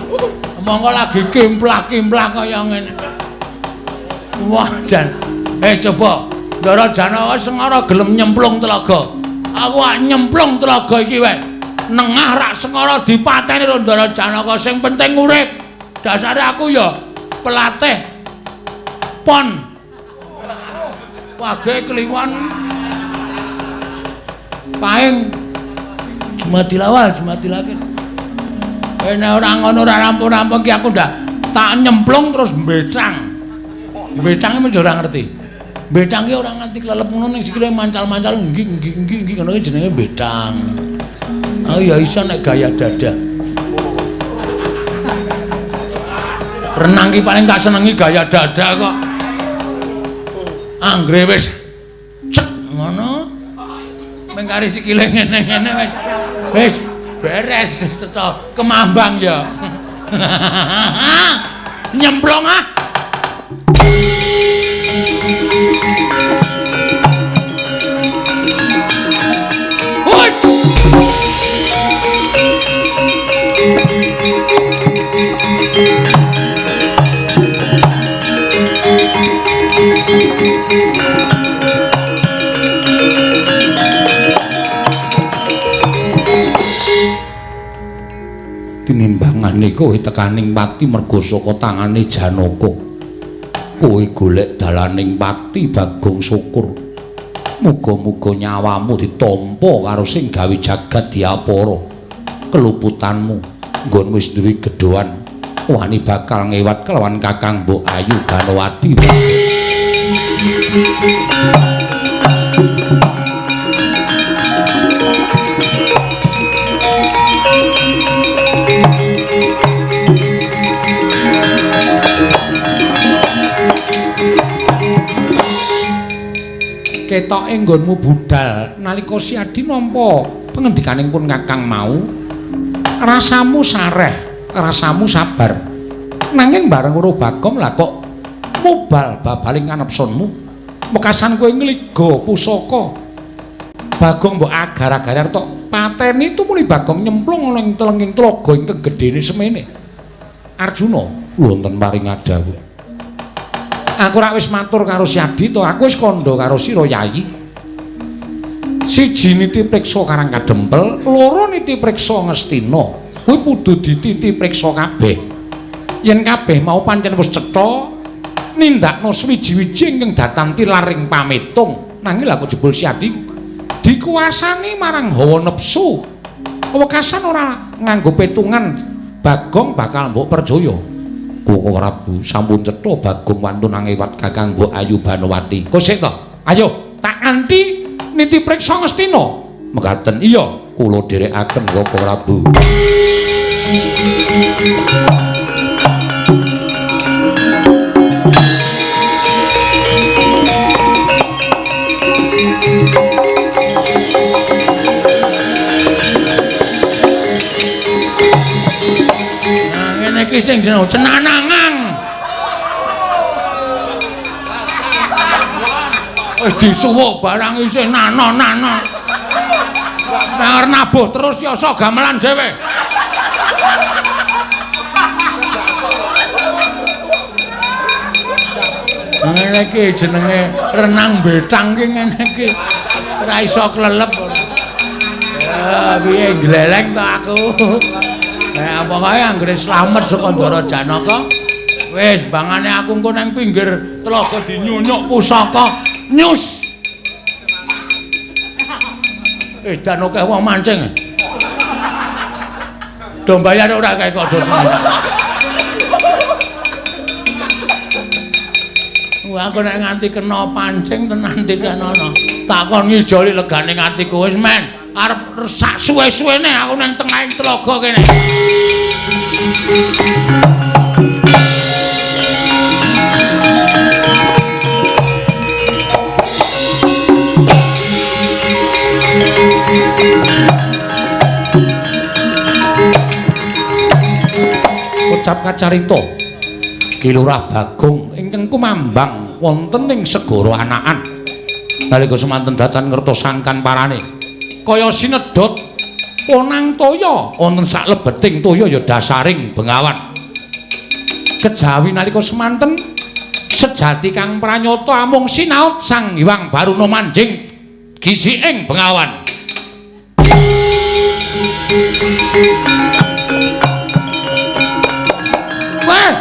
Monggo lagi kimplak-kimplak kaya ngene. Wah, jan. Coba Ndara Janaka sengara gelem nyemplung telaga. Aku ak nyemplung telaga iki wae. Nengah rak sengara dipateni karo Ndara Janaka sing penting urip. Dasare aku ya pelatih pon. Wage kliwon. Paing Jumadil Awal, Jumadil Akhir. Nek ora ngono ora rampung-rampung ki aku ndak tak nyemplung terus mbecang. Mbecange men ora ngerti. Bedang ki ora nganti klelep ngono ning sikile mancal-mancal nggih ngono ki jenenge bedang. Oh ya iso nek gaya dada. Renang ki paling tak senengi gaya dada kok. Anggere wis cek ngono. Mengkari sikile ngene-ngene wis beres cetha kemambang ya. Nyemplung ah. kowe tekaning pati mergo saka tangane Janaka. Kowe golek dalaning pati Bagong Syukur. Muga-muga nyawamu ditampa karo sing gawe jagat diapara. Keluputanmu nggon wis duwe gedhoan wani bakal ngewat kelawan Kakang Mbok Ayu Banowati. Ketoke nggonmu budal nalika Siadi nampa pengendikaning pun Kakang mau rasamu sareh, rasamu sabar. Nanging bareng karo Bagong lah kok mubal babaling kanepsunmu. Mekasan kowe ngliga pusaka. Bagong mbok agar-agar tok pateni tumuli Bagong nyemplung ana ing telenging tlaga ing kegedene semene. Arjuna wonten paring adhawu. Aku rak wis matur karo Siadi to, aku wis kandha karo sira Yayi. Siji niti priksa Karang Kadempel, loro niti priksa Ngastina. Kuwi kudu dititi priksa kabeh. Yen kabeh mau pancen wis cetha, nindakno swiji-wiji ingkang datang tilaring pametung. Nanging lha kok jebul Siadi dikuasani marang hawa nepsu. Wekasan ora nganggo petungan Bagong bakal mbok perjaya. Koko Prabu sampun cetha Bagong wantun angewat Kakang Mbok Ayu Banowati. Kosek to? Ayo tak anti niti priksa Ngastina. Mekaten iya kula dherekaken Koko Prabu. Iki sing jeneng cenanangang. Wis disuwuk barang isih nano-nano. Nek nabuh terus ya iso gamelan dhewe. Ngene iki jenenge renang betang ki ngene iki. Ora iso klelep. Ya piye gleleng to aku. Pokoke anggere slamet saka Ndara Janaka wis bangane aku engko nang pinggir tlaga dinyunyuk pusaka nyus. Edan akeh wong mancing. Do bayar ora kae kok dosa. Wah aku nek nganti kena pancing tenan dicanono. Takon ngijoli legane atiku wis men. Arep sak suwe-suwene aku nang tengahing tlaga kene. Ucap kacarita Ki Lurah Bagong ingkang kumambang wonten ing segara Anakan. Nalika semanten datan ngertosangkan parane kaya sinedhot ponang toya wonten sak lebeting toya ya dasaring Bengawan. Kejawi nalika semanten sejati kang pranyata amung sinaut Sang Hyang Baruna manjing gisiking Bengawan. Wah!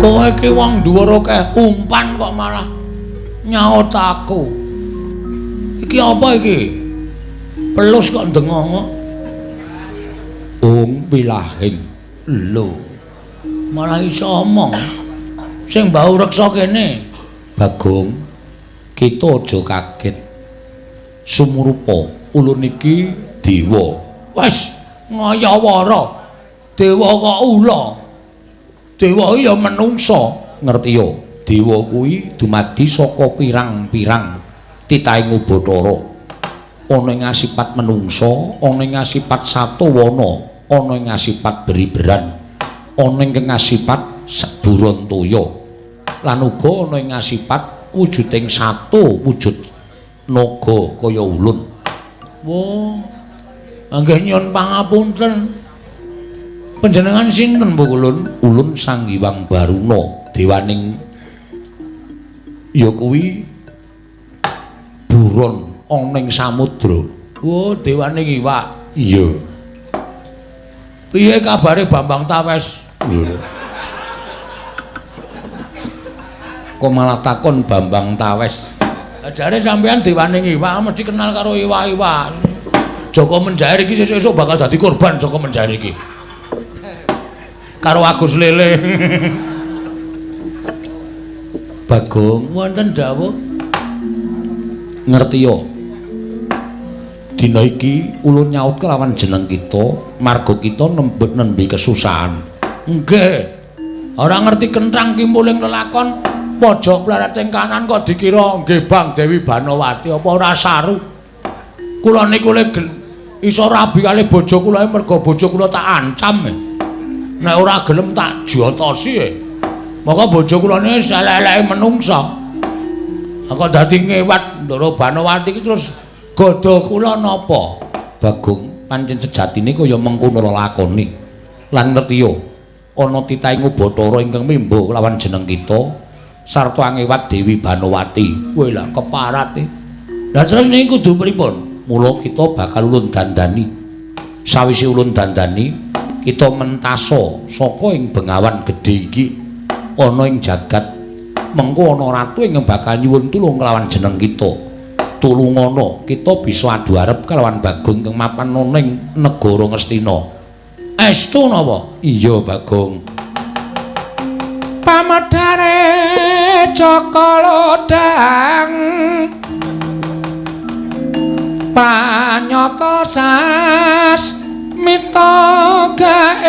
Kowe iki wong dhuwur akeh umpan kok malah nyaut aku. Iki apa iki? Pelus kok ndengong. Pilahing. Lho. Malah iso omong. Sing mbau reksa kene. Bagong, kita aja kaget. Sumurupa ulun iki dewa. Wes ngayawara. Dewa kok ula. Dewa ya menungsa, ngerti ya? Dewa kuwi dumadi saka pirang-pirang titahing Ubathara. ana ing asipat menungsa, ana ing asipat satawana, ana ing asipat beriberan, ana ing asipat Burontoya, lan uga ana ing asipat wujuding sato wujud naga kaya ulun. Wah, anggih nyuwun pangapunten. Panjenengan sinten Bu Ulun? Ulun Sang Hyang Baruna, dewaning ya kuwi buron ana ing samudra. Oh, dewaning iwak. Iya. Piye kabare Bambang Tawes? Kok malah takon Bambang Tawes? Jare sampean dewaning iwak mesti kenal karo iwak-iwak. Joko Menjair iki sesuk bakal dadi korban Joko Menjair iki. Karo Agus Lele. Bagong wonten dawuh ngertiya. Dina iki ulun nyaut kelawan jeneng kita, marga kita nembe kesusahan. Nggih. Ora ngerti kenthang kimpuling lelakon, pojok pleret ing kanan kok dikira nggih Bang Dewi Banowati apa ora saru. Kula niku le iso rabi kali bojo kula merga bojo kula tak ancam. Nek ora gelem tak jotosi. Maka bojo kula niki seleleke menungsa. Kok dadi ngewat Ndara Banowati iki terus godha kula napa? Bagong, pancen sejatine kaya mengkono lakoni. Lan ngertiya, ana titahing Bathara ingkang mimba kelawan jeneng kita sarta angewat Dewi Banowati. Kowe lah keparat. Lah terus niku kudu pripun? Mula kita bakal ulun dandani. Sawise ulun dandani, kita mentasa saka ing Bengawan Gedhe iki ana ing jagat. Mengko ana ratu ingkang bakal nyuwun tulung kelawan jeneng kita. Tulungono kita bisa adu arep kelawan Bagong kang mapan ana ing negara Ngastina. Estu napa? Iya Bagong. Pamedhare Jaka Lodang pranyata sas mita gaib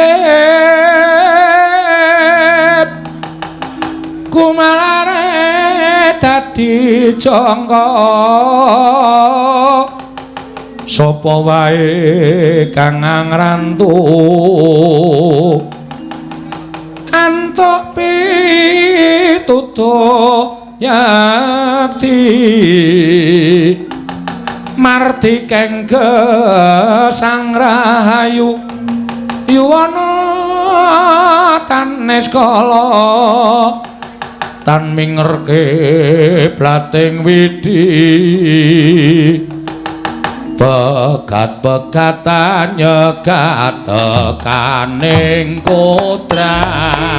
kumalare dadi jangka sapa wae kang ngrantu antuk pitutuh yakti marti kengge sang rahayu yuwana tanes kala tan mingerke plating widi pegat-pegatan nyegat tekaning kodrat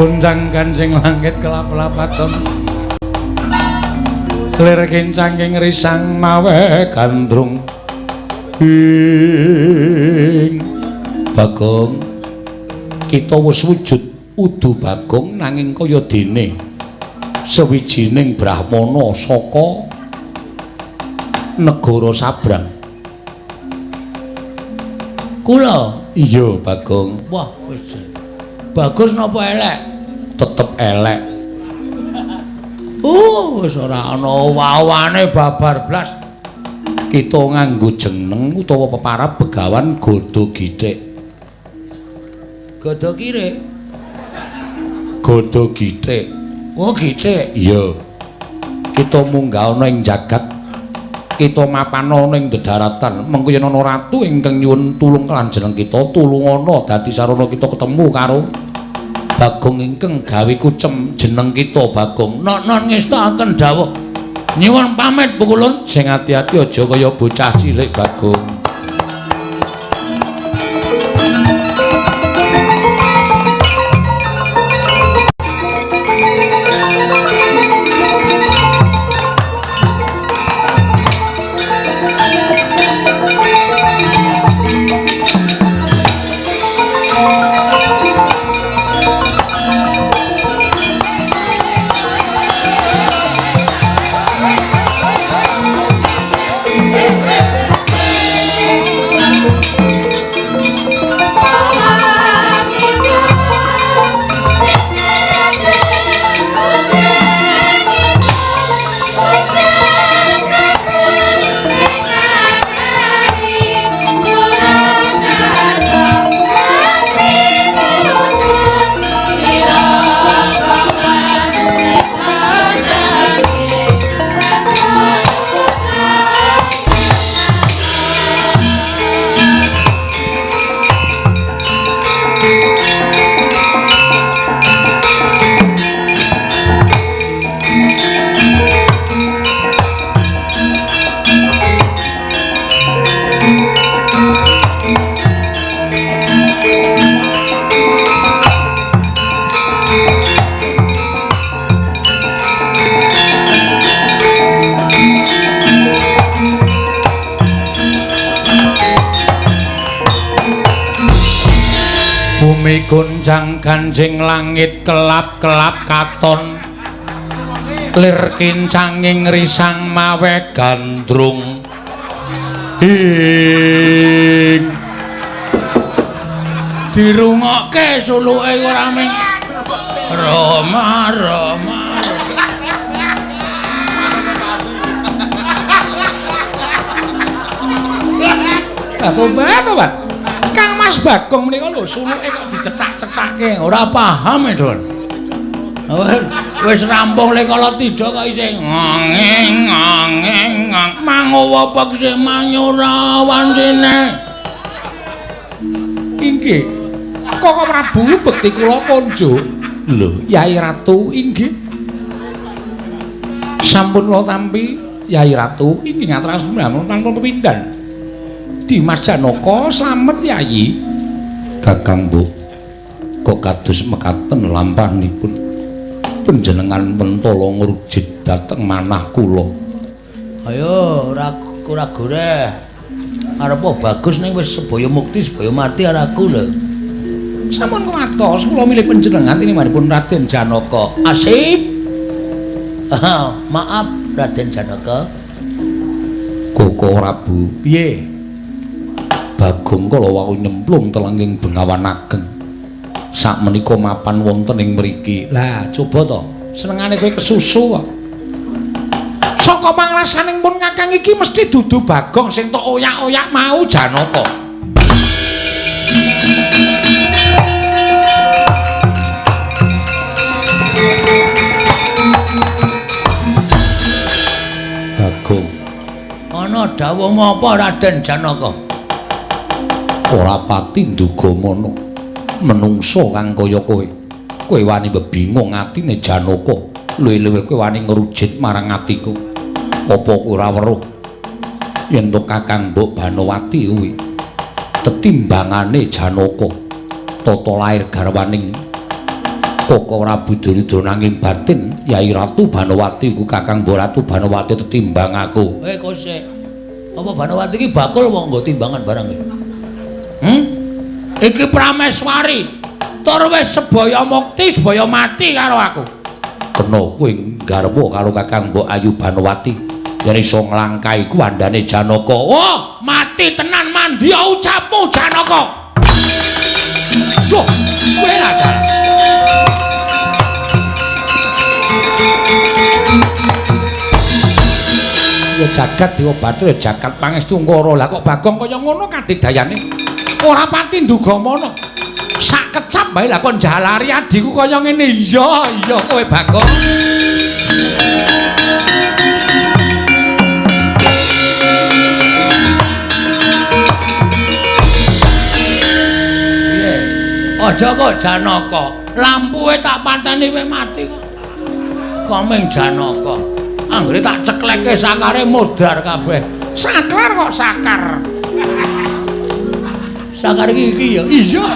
Gunjang kancing langit kelap-lapaton lir kincangking risang mawe gandrung ing Bagong kita wis wujud udu Bagong nanging kaya dene sawijining brahmana saka negara Sabrang. Kula iya Bagong. Wah wis bagus napa elek? Tetep elek. Wis ora ana wawane babar blas. Kita nganggo jeneng utawa peparab Begawan Godo Githik. Godo Kirik. Godo Githik. Oh Githik. Iya. Kita munggah ana ing jagat. Kita mapan ana ing dedaratan. Mengko yen ana ratu ingkang nyuwun tulung kelan jeneng kita, tulungana dadi sarana kita ketemu karo Bagong ingkang gawe kucem jeneng kita Bagong. Non ngestaken dawuh Nyuwun pamit Pukulun, sing ati-ati aja kaya bocah cilik Bagong. Bumi gonjang ganjing langit kelap-kelap katon lir kincanging risang mawe gandrung hing dirungokke suluke ora ming Roma Roma Sobat Kang Mas Bagong menika lho suluke kok dicetak-cetakke ora paham Don. Wis rampung lekala tida kok isih ngeng mangowo apa sing manyura wancine. Inggih. Koko Prabu bekti kula konjo. Lho, Yai Ratu inggih. Sampun kula tampi Yai Ratu inggih ngaturaken sembahipun tanpa pepindhan. Dimas Janaka slamet Yayi. Kakang Bu kok kados mekaten lampanipun panjenengan mentala ngrujit dhateng manah kula. Ayo ora goreh arep bagus ning wis sebaya mukti sebaya mati araku lho. Sampun kumatos kula milih panjenengan tinimanipun Raden Janaka. Asik. Maaf Raden Janaka. Koko Prabu Piye? Bagong kala wau nyemplung telenging Bengawan Ageng. Sakmenika mapan wonten ing mriki. Lah, coba to. Senengane kowe kesusu kok. Saka pangrasaning pun Kakang iki mesti dudu Bagong sing tok oyak-oyak mau Janaka. Bagong. Ana dawuh apa Raden Janaka? Ora pati nduga ngono. Menungso kang kaya kowe. Kowe wani bebingung atine Janaka. Luwih-luwih kowe wani ngrujit marang atiku. Apa kowe ora weruh yen to Kakang Mbok Banowati kuwi tetimbangane Janaka tata lair garwaning Koko Prabu Duryudana nanging batin Yai Ratu Banowati ku Kakang Mbok Ratu Banowati tetimbang aku. Kok sik. Apa Banowati iki bakul kok nggo timbangan barang iki? Iki prameswari. Tur wis sebaya mukti, sebaya mati karo aku. Kena kowe garwa karo Kakang Mbok Ayu Banowati. Yen iso nglangkai kuwandane Janaka. Oh, mati tenan mandi ucapmu Janaka. Loh, kowe lah ya jagat Dewa Bathara ya jagat pangestu ngara. Lah kok Bagong kaya ngono kadidayane. Ora pati nduga mono. Sak kecap bae lah kon jalari adiku kaya ngene. Iya, iya kowe Bagong. Piye? Aja kok Janaka. Lampuhe tak panteni kowe mati kok. Komeng Janaka. Anggere tak cekleke sakare modar kabeh. Saklar kok sakar. Sakar iki ya. Iya.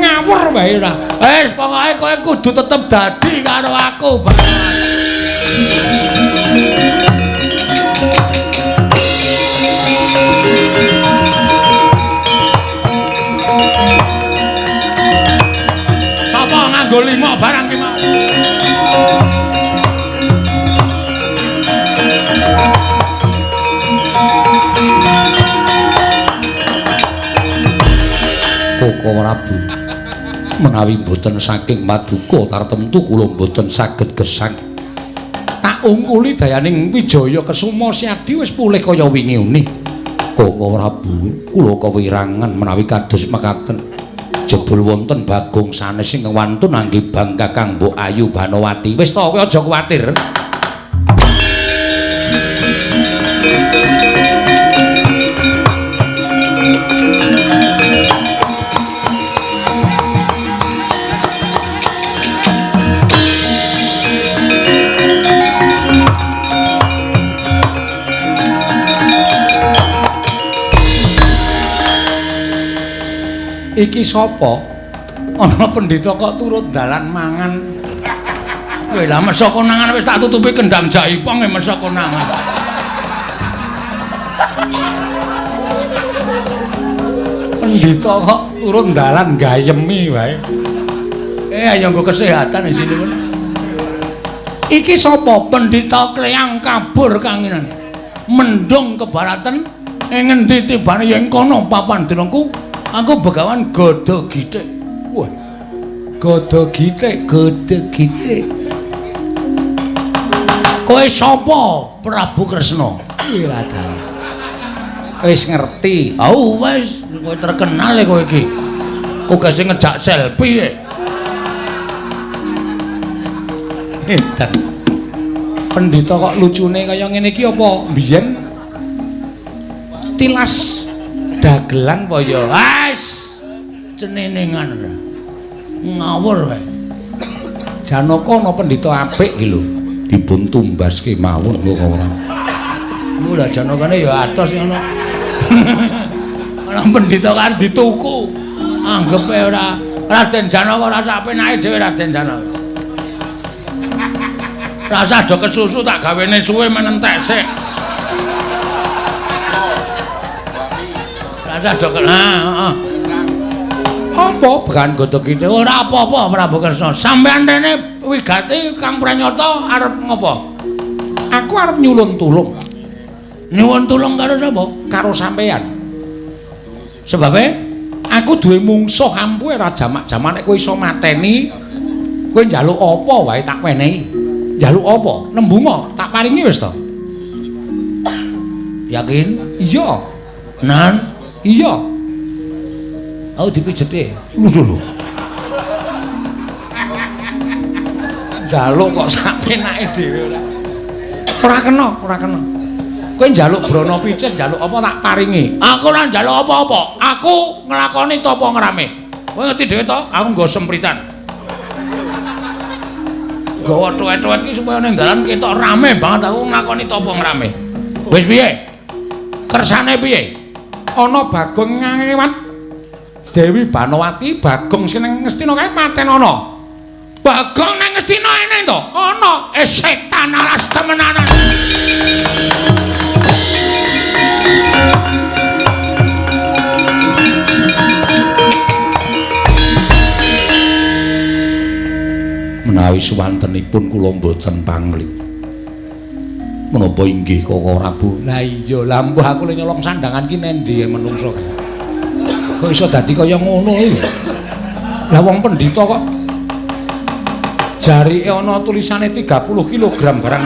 Ngawur wae ora. Wis pokoke kowe kudu tetep dadi karo aku, Bang. Sapa nganggo 5 barang ki mau? Koko Prabu menawi boten saking paduka tartemtu kula boten saged gesang tak ungkuli dayaning Wijaya Kesuma Siadi wis pulih kaya wingi-uni. Koko Prabu kula kewirangan menawi kados mekaten jebul wonten Bagong sanes sing wantun nangge bang Kakang Mbok Ayu Banowati. Wis to kowe aja kuwatir. Iki sapa? Ana pendhita kok turut dalan mangan. Kowe lah mesa konangan wis tak tutupi kendang jaipong e mesa konangan. Pendhita kok turut dalan gayemi wae. Ayo nggo kesehatan di sini. Iki sapa? Pendhita Kleyang kabur kanginan. Mendung kebaratan ngendi tibane yen kono papan dinengku. Aku Begawan Godho Githik. Wah. Godho Githik, Godho Githik. Kowe sapa, Prabu Kresna? Wiradhan. Wis ngerti. Oh, wis kowe terkenal kowe iki. Uga sing ngejak selfie e. Edan. Pendhita kok lucune kaya ngene iki apa mbiyen tilas dagelan apa ya? Wes ceneningan ora. Ngawur wae. Janaka ana pendhita apik iki lho, dipun tumbaske mawon lho ora. Lho lah janakane ya atos ngono. Ana pendhita kan dituku. Anggepe ora Raden Janaka ora sak penake dhewe Raden Janaka. Rasa do kesusu tak gawene suwe menentek sik. Apa Begawan Godho Githik? Ora apa-apa Prabu Kresna. Sampeyan rene wigati Kang Pranyata arep ngopo? Aku arep nyulun tulung. Nyuwun tulung karo sapa? Karo sampeyan. Sebabe aku duwe mungsuh ampuhe ra jamak-jamak nek kowe iso mateni, kowe njaluk apa wae tak wenehi. Njaluk apa? Nembunga tak paringi wis to. Yakin? Iya. Nan? Iya. Aku dipijeti. Lho. Njaluk kok sak penake dhewe ora. Ora kena, ora kena. Kowe njaluk brana picis, njaluk apa tak paringi. Aku ora njaluk apa-apa. Aku nglakoni tapa ngrame. Kowe ngerti dhewe to, aku nggo sempritan. Gawa tuwet-tuwet iki supaya ning dalan ketok rame banget aku nglakoni tapa ngrame. Wis piye? Kersane piye? Ana Bagong ngewat Dewi Banowati, Bagong sing ning Ngastina kae maten ana. Bagong ning Ngastina ene to? Ana. Setan alas temenanan. Menawi suwantenipun kula mboten pangling. Menapa inggih Koko Prabu? Lah iya, lah mbuh aku le nyolong sandangan ki nendi menungso kae. Kok iso dadi kaya ngono iki? Lah wong pendhita kok jarike ana tulisane 30 kg barang.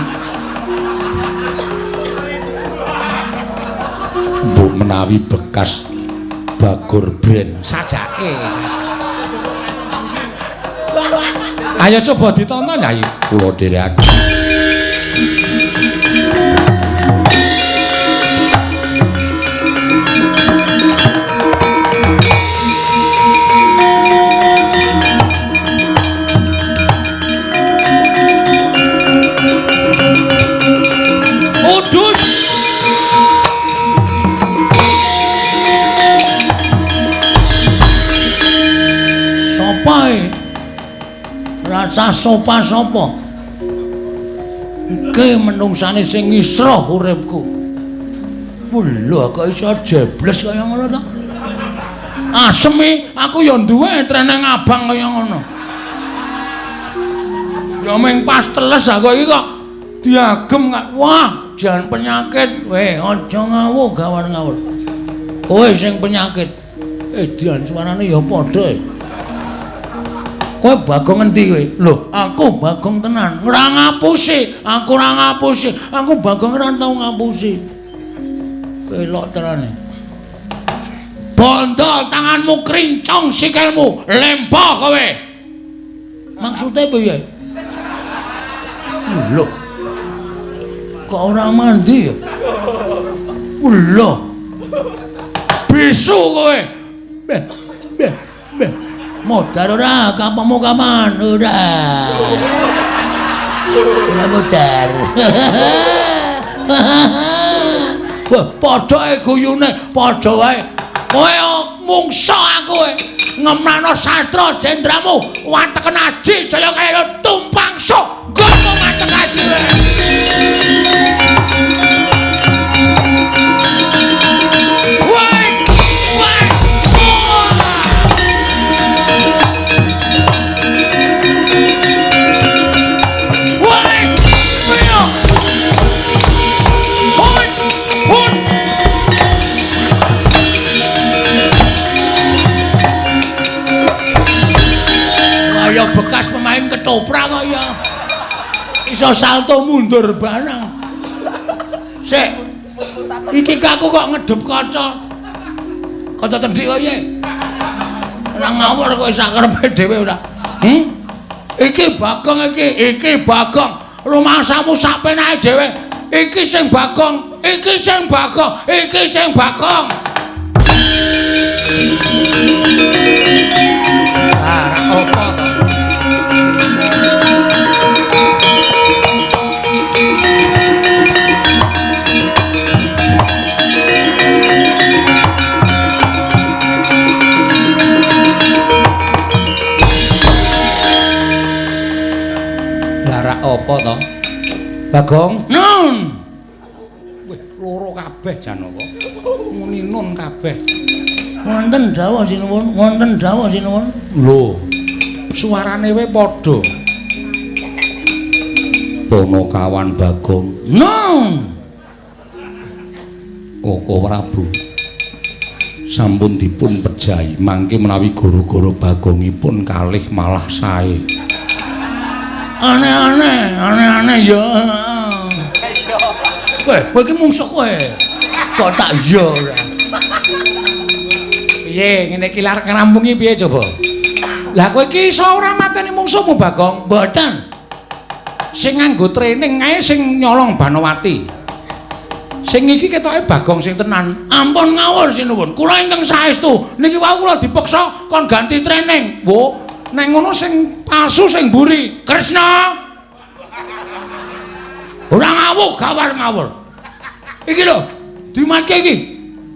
Mbok menawi bekas Bagor brand Sajake. Ayo coba ditonton ya. kula dherekaken. sasopa sapa? Iki menungsane sing ngisra uripku. Lho kok iso jebles kaya ngono to? Asemi aku ya duwe treneng abang kaya ngono. Ya ming pas teles aku iki kok diagem kok. Wah, jan penyakit. Weh, aja ngawur gawar-ngawur. Kowe sing penyakit. Dian suarane ya padha. Kowe Bagong endi kowe? Lho, aku Bagong tenan. Ora ngapusi, aku ora ngapusi. Aku Bagong ora tau ngapusi. Elok terane. Bondol tanganmu krincong sikilmu, lempoh kowe. Maksude piye? Lho. Kok ora mandi ya? Lho. Bisu kowe. Beh. Modar ora, kapamu kapan? Ora. Ora modar. Wah, padha ae guyune, padha wae. Kowe mungsa aku kowe. Ngemrano sastra jendramu, wateken aji jaya kaya tumpang sok. Gomo wateken aji wae. Kaya bekas pemain ketoprak kaya iso salto mundur barang. Sik. Iki aku kok ngedep kaca. Kaca tendhik kaya. Ora ngawur kowe sak karepe dhewe ora. Iki Bagong iki Bagong. Rumangsamu sak penake dhewe. Iki sing Bagong, iki sing Bagong, iki sing Bagong. Ora apa to? Apa to? Bagong? Nun. Wih, loro kabeh Janaka. Muni nun kabeh. Wonten dawuh sinuwun, wonten dawuh sinuwun. Lho. Suarane wae padha. Ponokawan Bagong. Nun. Koko Prabu. Sampun dipun pejahi mangke menawi gara-gara Bagongipun kalih malah sae. Aneh-aneh ya. Kowe iki mungsuh kowe. Kok tak iya ora. Piye ngene iki lar ngrampungi piye coba? Lah kowe iki iso ora mateni mungsuhmu Bagong? Mboten. Sing nganggo training ae sing nyolong Banowati. Sing iki ketoke Bagong sing tenan. Ampun ngawur sinuwun. Kula ingkang saestu niki wau kula dipaksa kon ganti training. Wo, nek ngono sing palsu sing mburi. Kresna. Ora ngawur, gawar ngawur. Iki lho, dimatke iki.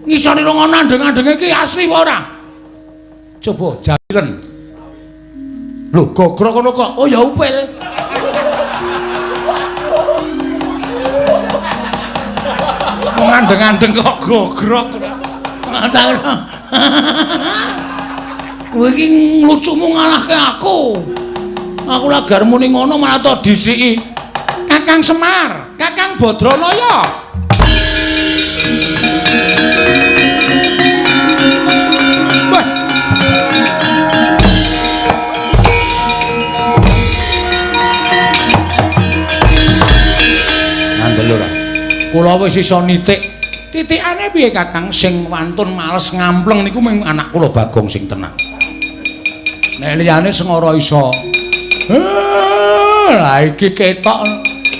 Ngisore rong nandeng-andeng iki asli apa ora? Coba jalilen. Lho, gogrok ngono kok. Oh ya upil. Ngandeng-andeng kok gogrok. Kowe iki nglucumu ngalahke aku. Aku lagi arep muni ngono malah to disiki. Kakang Semar, Kakang Badranaya. Wah. Ngandel ora. Kula wis iso nitik. Titikane piye Kakang sing wantun males ngampleng niku mung anak kula Bagong sing tenang. Nek liyane Sengara iso. Lah iki ketok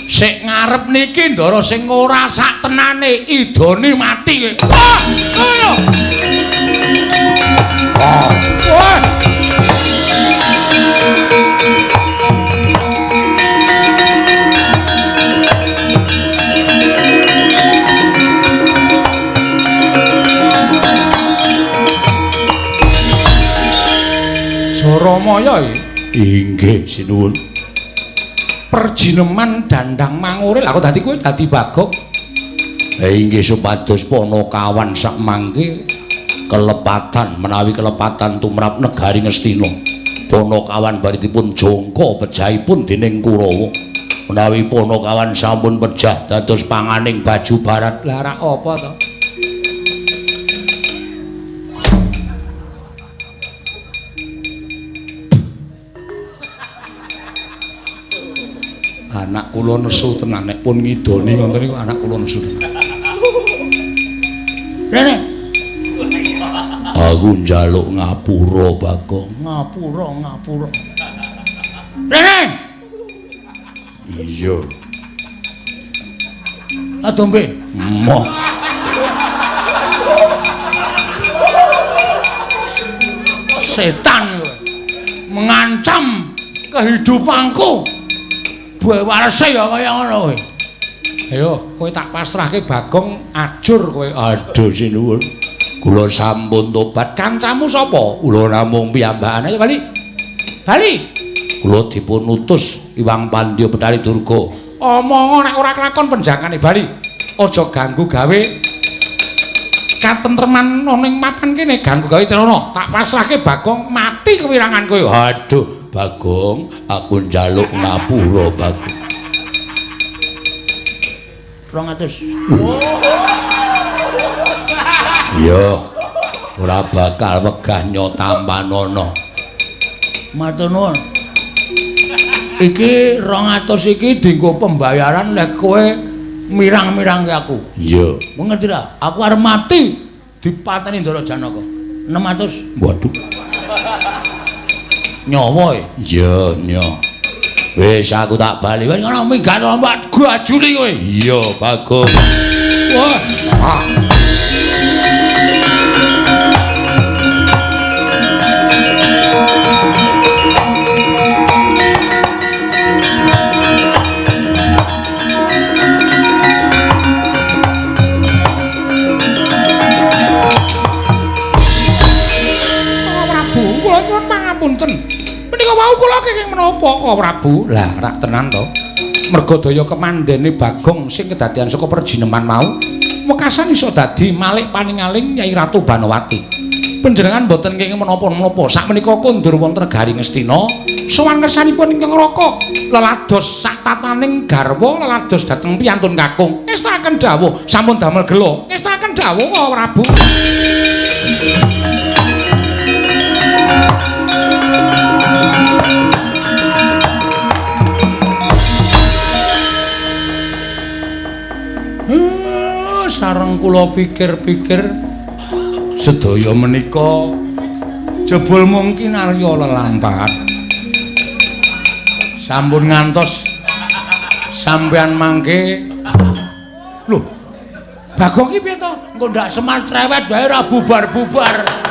sik ngarep niki ndara sing ora sak tenane idone mati kowe. Wah! Ayo. Wah! Saramaya inggih sinuwun. perjineman dandang mangure. Lah kok dadi kowe dadi Bagong? Inggih supados Panakawan sak mangke kelepatan menawi kelepatan tumrap negari Ngastina. Panakawan baritipun jangka pejahipun dening Kurawa. Menawi Panakawan sampun pejah dados panganing baju barat. Lah rak apa to? Anak kula nesu tenan nek pun ngidoni ngoten niku anak kula nesu. Rene. Aku njaluk ngapura Bagong, ngapura. Rene. Iya. Adombe. Moh. Setan mengancam kehidupanku. Buah warese ya kaya ngono kowe. Ayo, kowe tak pasrahke Bagong, ajur kowe. Aduh sinuwun. Kula sampun tobat. Kancamu sapa? Kula namung piyambakan. Ayo bali. Bali. Kula dipun utus Iwang Pandya Betari Durga. Omong nek ora kelakon penjangane bali. Aja ganggu gawe katentreman ning papan kene, ganggu gawe celana. Tak pasrahke Bagong, mati kewirangan kowe. Aduh. Bagong, aku njaluk ngapura Bagong. 200. Iya. Ora bakal wegah nyotampanana. Matur nuwun. Iki 200 iki dienggo pembayaran lek kowe mirang-mirangke aku. Iya. Mengerti ra? Aku arep mati dipateni Ndara Janaka. 600. Waduh. Nyawa e? Iya, nyawa. Wis aku tak bali. Wis ngono minggat ombak gajuli kowe. Iya, Bagong. Wah. Prabu, kula nyuwun pangapunten. Menika wau kula kenging menapa kok Prabu? Lah rak tenan to. Merga daya kemandene Bagong sing kedadian saka perjineman mau, wekasan iso dadi malik paningaling Nyai Ratu Banowati. Panjenengan boten kenging menapa-menapa. Sakmenika kondur wonten negari Ngastina, sowan kersanipun ingkang Raka, lelados sak tataning garwa, lelados dhateng piyantun kakung. Ngestaken dawuh, sampun damel gelo. Ngestaken dawuh kok Prabu. Sareng kula pikir-pikir sedaya menika jebul mungkin arya lelampahan. Sampun ngantos sampean mangke. Lho, Bagong iki piye to? Engko ndak semar cerewet wae ora bubar-bubar.